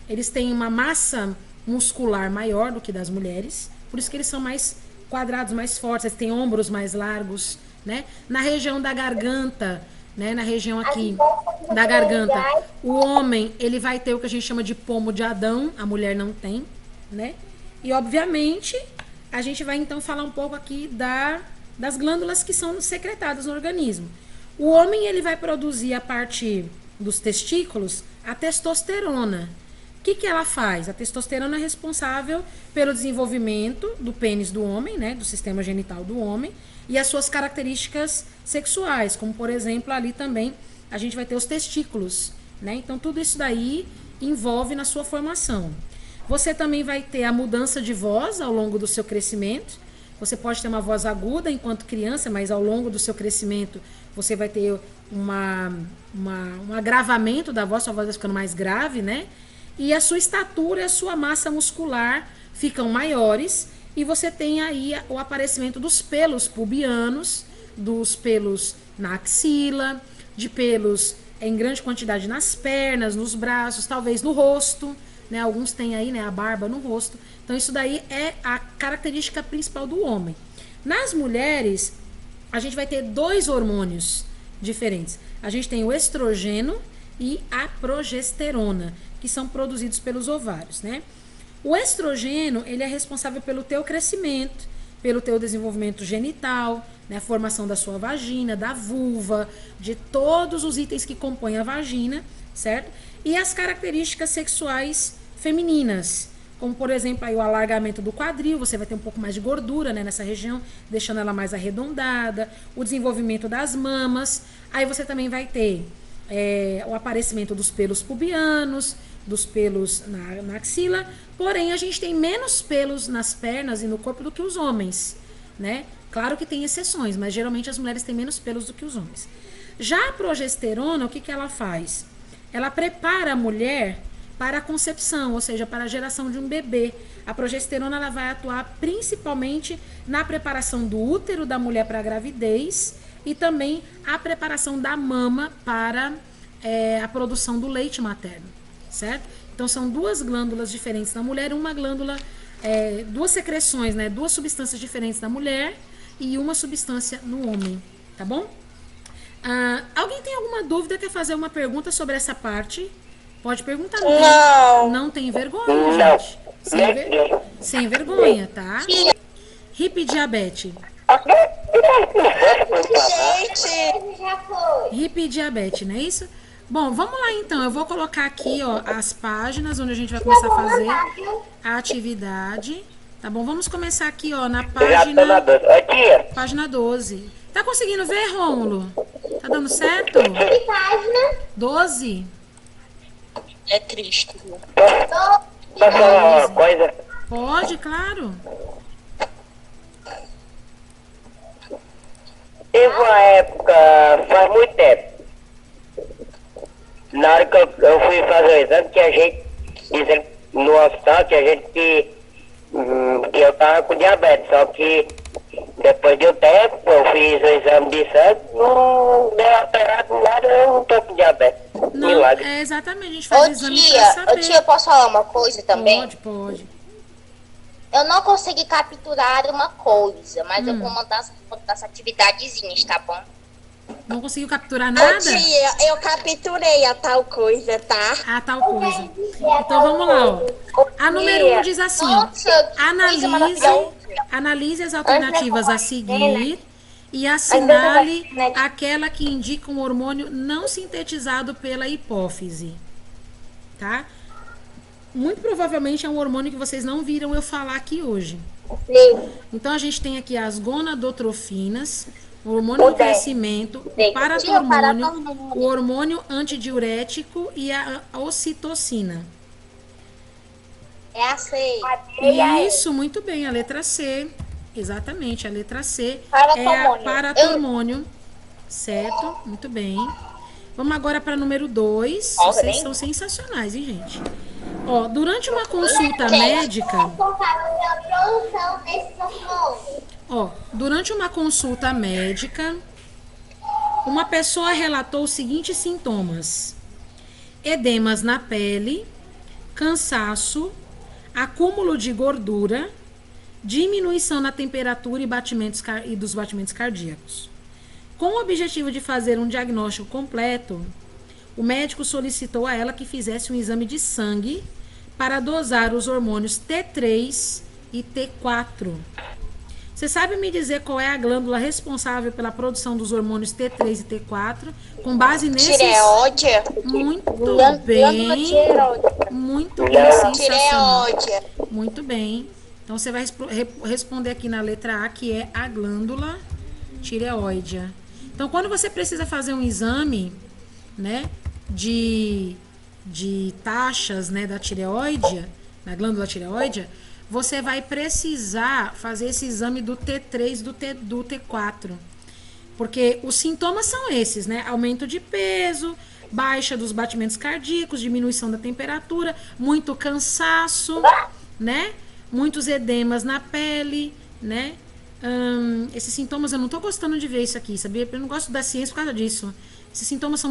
Eles têm uma massa muscular maior do que das mulheres, por isso que eles são mais quadrados, mais fortes, eles têm ombros mais largos, né? Na região da garganta, né? Na região aqui da garganta, o homem, ele vai ter o que a gente chama de pomo de Adão, a mulher não tem, né? E obviamente a gente vai então falar um pouco aqui das glândulas que são secretadas no organismo. O homem, ele vai produzir a partir dos testículos a testosterona. O que ela faz? A testosterona é responsável pelo desenvolvimento do pênis do homem, né? Do sistema genital do homem, e as suas características sexuais, como por exemplo ali também a gente vai ter os testículos, né? Então tudo isso daí envolve na sua formação. Você também vai ter a mudança de voz ao longo do seu crescimento. Você pode ter uma voz aguda enquanto criança, mas ao longo do seu crescimento você vai ter um agravamento da voz, sua voz vai ficando mais grave, né? E a sua estatura e a sua massa muscular ficam maiores. E você tem aí o aparecimento dos pelos pubianos, dos pelos na axila, de pelos em grande quantidade nas pernas, nos braços, talvez no rosto, né? Alguns têm aí, né, a barba no rosto. Então isso daí é a característica principal do homem. Nas mulheres, a gente vai ter 2 hormônios diferentes. A gente tem o estrogênio e a progesterona, que são produzidos pelos ovários, né? O estrogênio, ele é responsável pelo teu crescimento, pelo teu desenvolvimento genital, né, a formação da sua vagina, da vulva, de todos os itens que compõem a vagina, certo? E as características sexuais femininas, como por exemplo aí o alargamento do quadril, você vai ter um pouco mais de gordura, né, nessa região, deixando ela mais arredondada, o desenvolvimento das mamas, aí você também vai ter o aparecimento dos pelos pubianos, dos pelos na axila, porém a gente tem menos pelos nas pernas e no corpo do que os homens, né? Claro que tem exceções, mas geralmente as mulheres têm menos pelos do que os homens. Já a progesterona, o que ela faz? Ela prepara a mulher para a concepção, ou seja, para a geração de um bebê. A progesterona ela vai atuar principalmente na preparação do útero da mulher para a gravidez e também a preparação da mama para a produção do leite materno, certo? Então são 2 glândulas diferentes na mulher, uma glândula, 2 secreções, né? 2 substâncias diferentes na mulher e uma substância no homem, tá bom? Alguém tem alguma dúvida, quer fazer uma pergunta sobre essa parte? Pode perguntar. Não tem vergonha, gente. Sem vergonha, tá? Hipidiabetes. Hipidiabetes, não é isso? Bom, vamos lá então. Eu vou colocar aqui, ó, as páginas onde a gente vai começar a fazer a atividade. Tá bom? Vamos começar aqui, ó, na página 12. Tá conseguindo ver, Rômulo? Tá dando certo? Que página? 12. É triste. Posso falar uma coisa? Pode, claro. Teve uma época, faz muito tempo, na hora que eu fui fazer o exame, que a gente, dizendo no hospital, que a gente que eu tava com diabetes, só que depois de um tempo, eu fiz o exame de sangue, não deu alterado nada, eu não tô com diabetes. Não, Milagre. exatamente, a gente faz o exame pra saber. Tia, posso falar uma coisa também? Pode. Eu não consegui capturar uma coisa, mas eu vou mandar essa atividadezinhas, tá bom? Não conseguiu capturar nada? Tia, eu capturei a tal coisa, tá? Ah, tal coisa. Então vamos lá, ó. A número 1 diz assim: analise as alternativas a seguir e assinale aquela que indica um hormônio não sintetizado pela hipófise. Tá? Muito provavelmente é um hormônio que vocês não viram eu falar aqui hoje. Então a gente tem aqui as gonadotrofinas, o hormônio do crescimento, o paratormônio, o hormônio antidiurético e a ocitocina. É a C. Isso, muito bem, a letra C. Exatamente, a letra C Paratormônio. é a paratormônio. Certo? Muito bem. Vamos agora para número 2. Vocês são sensacionais, hein, gente? Ó, durante uma consulta médica... durante uma consulta médica, uma pessoa relatou os seguintes sintomas: edemas na pele, cansaço, acúmulo de gordura, diminuição na temperatura e dos batimentos cardíacos. Com o objetivo de fazer um diagnóstico completo, o médico solicitou a ela que fizesse um exame de sangue para dosar os hormônios T3 e T4. Você sabe me dizer qual é a glândula responsável pela produção dos hormônios T3 e T4? Com base nesses... Tireoide. Muito bem. Muito bem, sensacional. Muito bem. Então, você vai responder aqui na letra A, que é a glândula tireoide. Então, quando você precisa fazer um exame, né, de taxas, né, da tireoide, da glândula tireoide, você vai precisar fazer esse exame do T3 do T4. Porque os sintomas são esses, né? Aumento de peso, baixa dos batimentos cardíacos, diminuição da temperatura, muito cansaço, né? Muitos edemas na pele, né? Esses sintomas, eu não tô gostando de ver isso aqui, sabia? Eu não gosto da ciência por causa disso. Esses sintomas são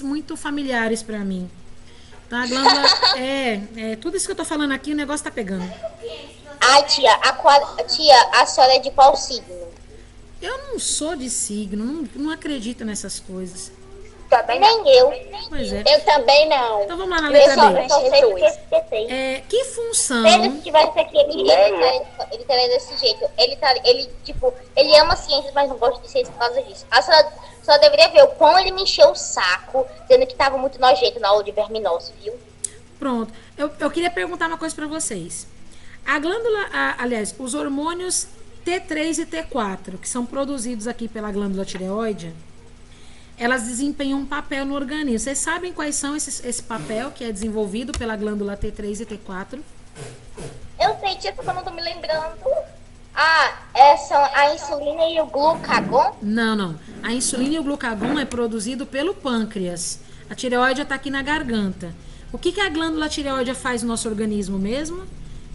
muito familiares pra mim. Tá, a glândula, tudo isso que eu tô falando aqui, o negócio tá pegando. Ai, tia, a senhora é de qual signo? Eu não sou de signo, não acredito nessas coisas. Também nem eu. Pois é. Eu também não. Então vamos lá na letra B. Eu só sei porque esqueci. Que função... Se tivesse aqui, ele estaria desse jeito. Ele ama ciências, mas não gosta de ciências por causa disso. A senhora só deveria ver o quão ele me encheu o saco, dizendo que tava muito nojento na aula de verminose, viu? Pronto. Eu queria perguntar uma coisa pra vocês. A glândula, aliás, os hormônios T3 e T4, que são produzidos aqui pela glândula tireoide, elas desempenham um papel no organismo. Vocês sabem quais são esse papel que é desenvolvido pela glândula T3 e T4? Eu sei, tia, só que eu não tô me lembrando. São a insulina e o glucagon? Não. A insulina e o glucagon é produzido pelo pâncreas. A tireoide está aqui na garganta. O que a glândula tireoide faz no nosso organismo mesmo?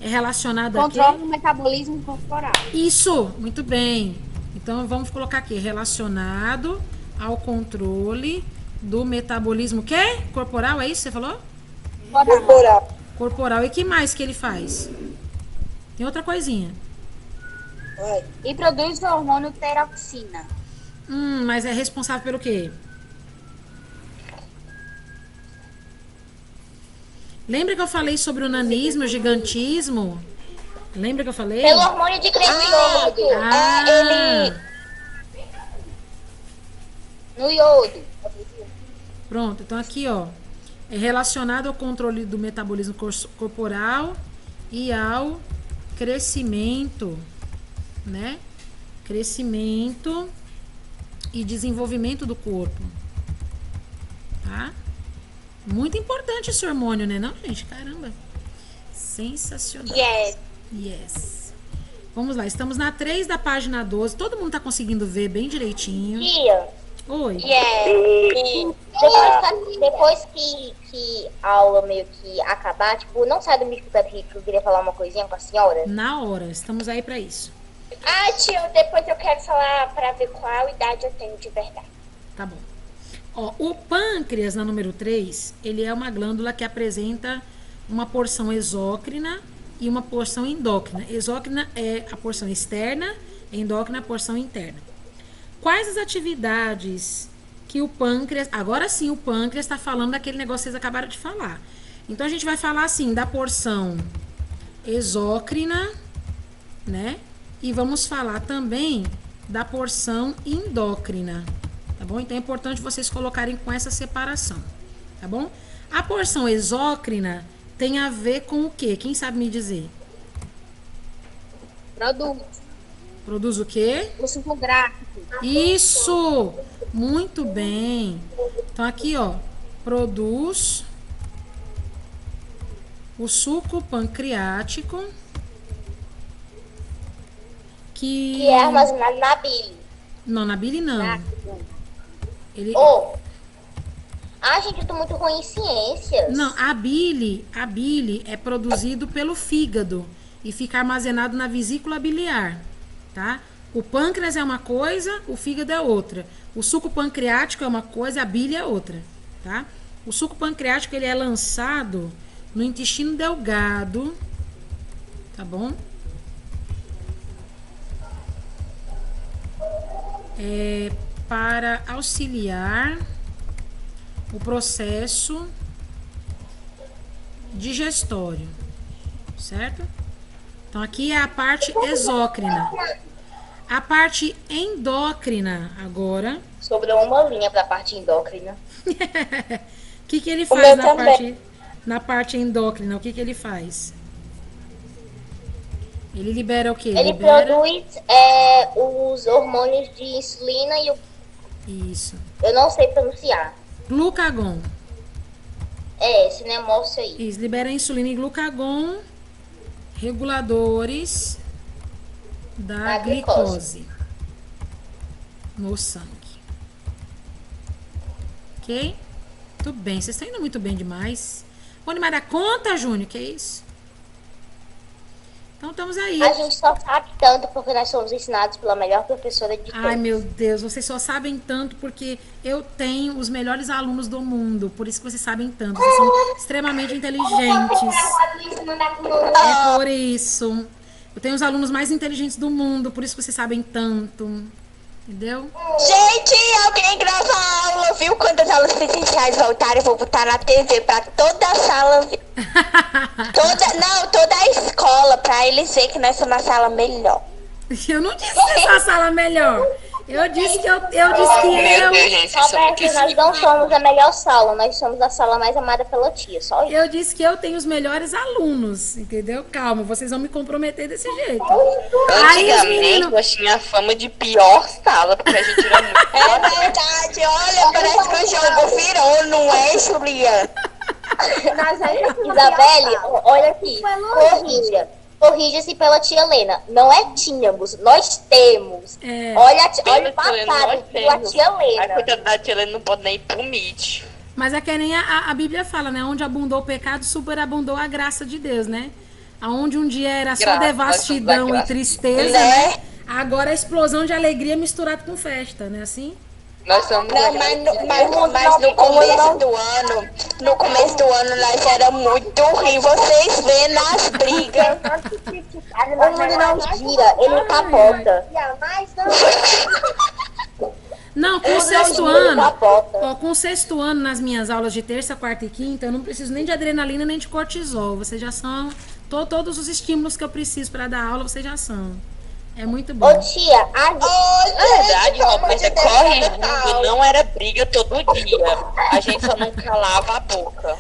É relacionado a quê? Controla o metabolismo corporal. Isso, muito bem. Então vamos colocar aqui, relacionado ao controle do metabolismo, quê? Corporal, é isso que você falou? Corporal. E que mais que ele faz? Tem outra coisinha. E produz o hormônio teroxina. Mas é responsável pelo quê? Lembra que eu falei sobre o nanismo, o gigantismo? Lembra que eu falei? Pelo hormônio de crescimento. No iodo. Pronto, então aqui, ó. É relacionado ao controle do metabolismo corporal e ao crescimento, né? Crescimento e desenvolvimento do corpo. Tá? Muito importante esse hormônio, né? Não, gente? Caramba. Sensacional. Yes. Vamos lá, estamos na 3 da página 12. Todo mundo tá conseguindo ver bem direitinho. Tia. Oi. Depois que a aula meio que acabar, tipo, não sai do Místico Pet, que eu queria falar uma coisinha com a senhora. Na hora, estamos aí pra isso. Tio, depois eu quero falar pra ver qual idade eu tenho de verdade. Tá bom. Ó, o pâncreas, na número 3, ele é uma glândula que apresenta uma porção exócrina e uma porção endócrina. Exócrina é a porção externa, endócrina a porção interna. Quais as atividades que o pâncreas... Agora sim, o pâncreas está falando daquele negócio que vocês acabaram de falar. Então, a gente vai falar, assim, da porção exócrina, né? E vamos falar também da porção endócrina, tá bom? Então, é importante vocês colocarem com essa separação, tá bom? A porção exócrina tem a ver com o quê? Quem sabe me dizer? Produz o quê? O suco gráfico. Isso! Muito bem. Então, aqui, ó, produz o suco pancreático Que é armazenado na bile. Não, na bile não. Ele... gente, eu tô muito ruim em ciências. Não, a bile é produzido pelo fígado e fica armazenado na vesícula biliar, tá? O pâncreas é uma coisa, o fígado é outra. O suco pancreático é uma coisa, a bile é outra, tá? O suco pancreático, ele é lançado no intestino delgado, tá bom? Para auxiliar o processo digestório, certo? Então, aqui é a parte exócrina. A parte endócrina, agora. Sobrou uma linha para a parte endócrina. O que ele faz na parte endócrina? O que ele faz? Ele libera o quê? Ele produz os hormônios de insulina e o... Isso. Eu não sei pronunciar. Glucagon. Esse negócio aí. Isso, libera insulina e glucagon, reguladores da glicose no sangue. Ok? Muito bem, vocês estão indo muito bem demais. Vou animar dar conta, Júnior, que é isso? Então estamos aí. A gente só sabe tanto porque nós somos ensinados pela melhor professora de todos. Ai, meu Deus, vocês só sabem tanto porque eu tenho os melhores alunos do mundo. Por isso que vocês sabem tanto. Vocês são extremamente inteligentes. É por isso. Eu tenho os alunos mais inteligentes do mundo, por isso que vocês sabem tanto. Entendeu? Gente, alguém grava a aula, viu? Quando as aulas presenciais voltarem, eu vou botar na TV pra toda a sala ver. Toda a escola, pra eles verem que nós somos uma sala melhor. Eu não disse que essa sala é melhor. Eu disse que eu Meu Deus, gente, vocês são muito Roberto, nós não somos a melhor sala, nós somos a sala mais amada pela tia, só isso. Eu disse que eu tenho os melhores alunos, entendeu? Calma, vocês vão me comprometer desse jeito. Aí os Antigamente, meninos... eu tinha fama de pior sala, porque a gente era muito... É verdade, olha, parece que o jogo virou, não é, Juliana? Isabelle, olha aqui, corrija-se pela tia Helena. não é tínhamos, nós temos. É. Olha o Pela passado tia Helena, nós da temos. tia A Helena. coitada da tia Helena não pode nem ir pro Meet. Mas é que nem a Bíblia fala, né? Onde abundou o pecado, superabundou a graça de Deus, né? Aonde um dia era só Graça, devastidão e graça. tristeza, né? Agora é explosão de alegria misturada com festa, né? Assim? Nós somos... Não, mas no começo do ano nós era muito ruim. Vocês vê nas brigas. O mundo não gira, ele capota. Não, com o sexto ano, ó, com o sexto ano nas minhas aulas de terça, quarta e quinta, eu não preciso nem de adrenalina nem de cortisol. Vocês já são, todos os estímulos que eu preciso para dar aula, vocês já são. É muito bom. Ô tia, Na verdade, Roberta, corrigindo, não era briga todo dia. A gente só não calava a boca.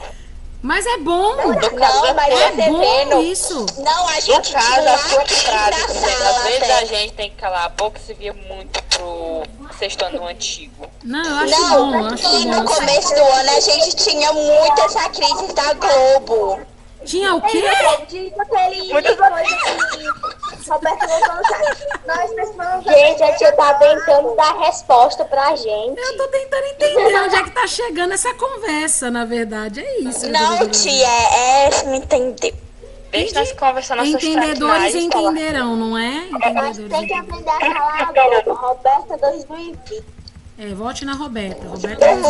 Mas é bom. Não, mas É você bom vendo. isso. Não, a No gente caso, tinha a uma sua crise frase, na dizendo, sala às vezes até. a gente tem que calar a boca, se via muito pro sexto ano antigo. Não, eu acho Não, bom, eu acho e no bom. começo do ano a gente tinha muito essa crise da Globo. Tinha o quê? gente, a tia tá tentando dar resposta pra gente. Eu tô tentando entender onde é que tá chegando essa conversa, na verdade. É isso. Não, tia, você me entendeu. Deixa nós conversar nossas Entendedores traquinais, entenderão, não é? Nós Entendedores temos que entenderão. aprender a calar a boca. Roberta 2020. É, vote na Roberta. Roberta é mais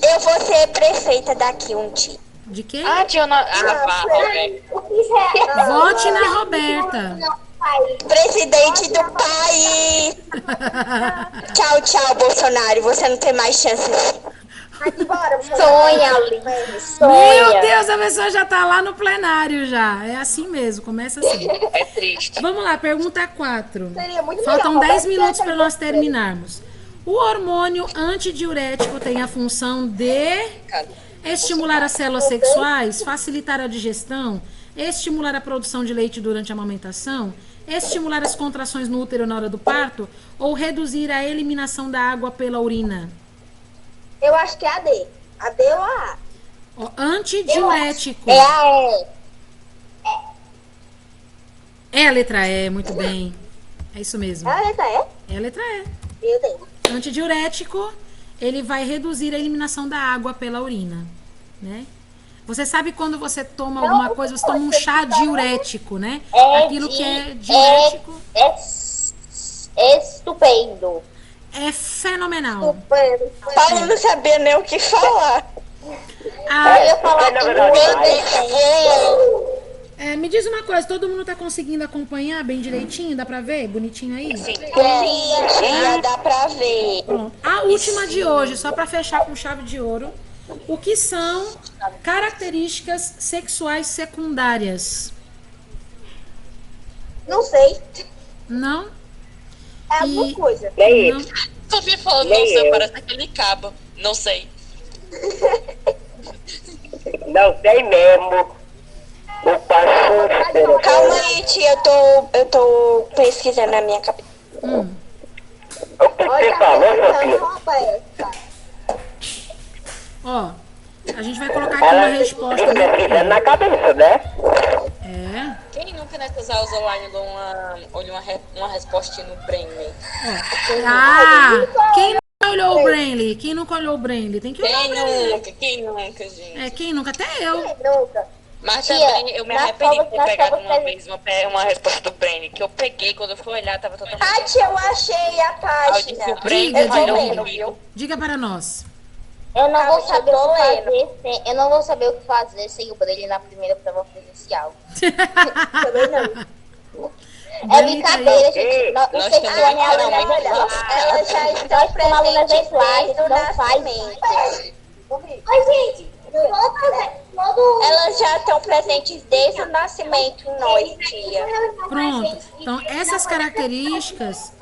Eu vou ser prefeita daqui um dia. de quem? Ah, tia, vá, Roberta. O que é? Vote na Roberta. Presidente do país. Tchau, tchau, Bolsonaro. Você não tem mais chances. Sonha, Aline, Meu sonha. Deus, a pessoa já tá lá no plenário já. É assim mesmo, começa assim. É triste. Vamos lá, pergunta 4. Seria muito Faltam legal, 10 Roberta, minutos essa para nós ideia. terminarmos. O hormônio antidiurético tem a função de estimular as células sexuais, facilitar a digestão, estimular a produção de leite durante a amamentação, estimular as contrações no útero na hora do parto ou reduzir a eliminação da água pela urina. Eu acho que é a D. A D ou a A? Ó, antidiurético. É a E. É a letra E, muito bem. É isso mesmo. É a letra E? É a letra E. Meu Deus. Antidiurético, ele vai reduzir a eliminação da água pela urina, né? Você sabe quando você toma alguma coisa, você toma um chá diurético, né? Aquilo que é diurético É estupendo. é fenomenal. Paulo não sabia nem o que falar. Ah, Eu ia falar na que verdade, me diz uma coisa, todo mundo tá conseguindo acompanhar bem direitinho? Dá pra ver? Bonitinho aí? Sim. Tia, dá pra ver. Pronto. A última de hoje, só pra fechar com chave de ouro. O que são características sexuais secundárias? não sei. Não? É alguma E- coisa. nem Não. isso. Sofia falando, Nem não sei, eu. parece aquele cabo. Não sei. Não sei mesmo. O passo. Calma aí, tia, eu tô pesquisando na minha cabeça. O que você falou, Sofia? Roberta. Ó, a gente vai colocar aqui uma Ela resposta. fica pesquisando na cabeça, né? É. Quem nunca nessas aulas online olhou uma respostinha no Brainly? Ah, quem nunca olhou o Brainly? Quem nunca olhou o Brainly? Tem que olhar o Brainly. Quem nunca, gente? É, quem nunca? Até eu. Nunca. Mas Tia, também eu me nas arrependi de ter provas- nas pegado provas uma que- vez uma resposta do Breno, que eu peguei, quando eu fui olhar, tava totalmente... Ah, tia, eu achei a Aí eu disse, página. o Breno Diga, falhou diga. comigo. Diga para nós. Eu não vou Calma, saber eu o tô que lendo. fazer eu não vou saber o que fazer sem o Breno na primeira prova presencial. Também não. É brincadeira, gente. Ei, O nós Cetione é também aluna falamos exemplar. Elas já estão Nós, como aluna presentes exemplar, desde o não faz. nascimento. Oi, gente. Elas já estão presentes desde o nascimento em nós, tia. Pronto. Então, essas características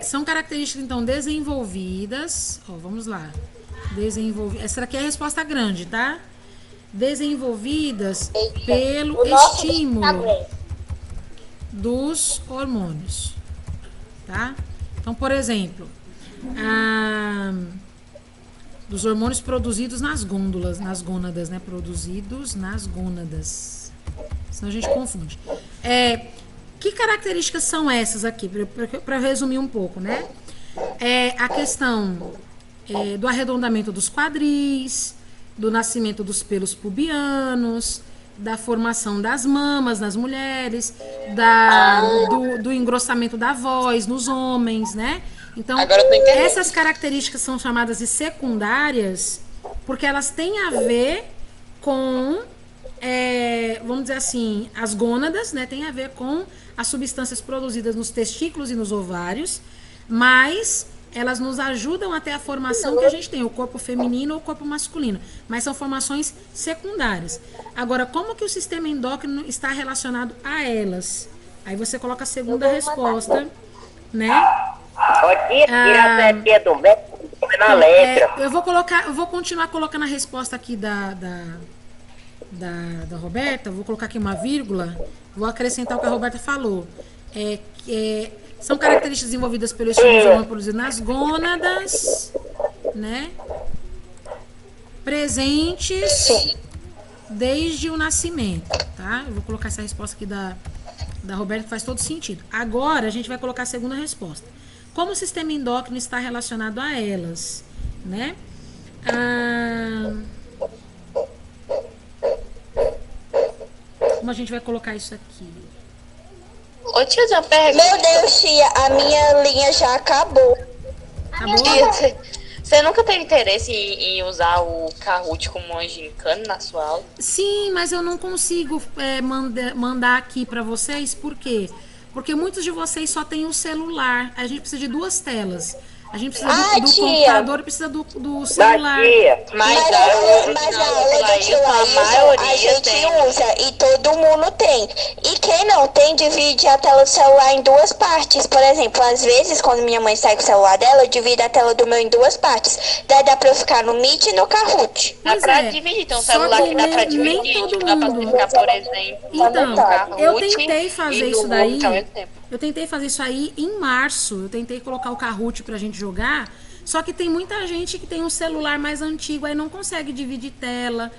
são características, então, desenvolvidas. Ó, vamos lá. Essa daqui é a resposta grande, tá? Desenvolvidas pelo O nosso estímulo Instagram. dos hormônios, tá? Então, por exemplo, dos hormônios produzidos nas gônadas, né? Produzidos nas gônadas. Senão a gente confunde. Que características são essas aqui? Para resumir um pouco, né? A questão do arredondamento dos quadris, do nascimento dos pelos pubianos, da formação das mamas nas mulheres, do engrossamento da voz nos homens, né? Então, Agora eu tô entendendo. essas características são chamadas de secundárias porque elas têm a ver com, vamos dizer assim, as gônadas, né? Tem a ver com as substâncias produzidas nos testículos e nos ovários, mas elas nos ajudam até a formação que a gente tem, o corpo feminino ou o corpo masculino, mas são formações secundárias. Agora, como que o sistema endócrino está relacionado a elas? Aí você coloca a segunda resposta, né? Ô, tia, tira a setinha do médico na letra. Eu vou continuar colocando a resposta aqui da Roberta, vou colocar aqui uma vírgula, vou acrescentar o que a Roberta falou. São características desenvolvidas pelo estímulo dos hormônios produzidos nas gônadas, né? Presentes desde o nascimento, tá? Eu vou colocar essa resposta aqui da Roberta, que faz todo sentido. Agora, a gente vai colocar a segunda resposta. Como o sistema endócrino está relacionado a elas, né? Como a gente vai colocar isso aqui? Ô, tia, uma pergunta. Meu Deus, tia, a minha linha já acabou. Acabou? Você nunca teve interesse em usar o Kahoot como uma gincana na sua aula? Sim, mas eu não consigo mandar aqui para vocês, por quê? Porque muitos de vocês só têm o celular. A gente precisa de duas telas. A gente precisa do tia. computador e precisa do Da celular. tia. Mas a a aula aula do do tio a Laís, a maioria gente tem. usa e todo mundo tem. E quem não tem, divide a tela do celular em duas partes. Por exemplo, às vezes, quando minha mãe sai com o celular dela, eu divido a tela do meu em duas partes. Daí dá pra eu ficar no Meet e no Kahoot. Dá Pois pra é. dividir, tem um Só celular que que dá pra nem dividir. todo Dá pra mundo. ficar, por exemplo, Então, no Kahoot eu tentei fazer e no isso daí. Google ao mesmo tempo. Eu tentei fazer isso aí em março. Eu tentei colocar o Kahoot pra gente jogar. Só que tem muita gente que tem um celular mais antigo, aí não consegue dividir tela,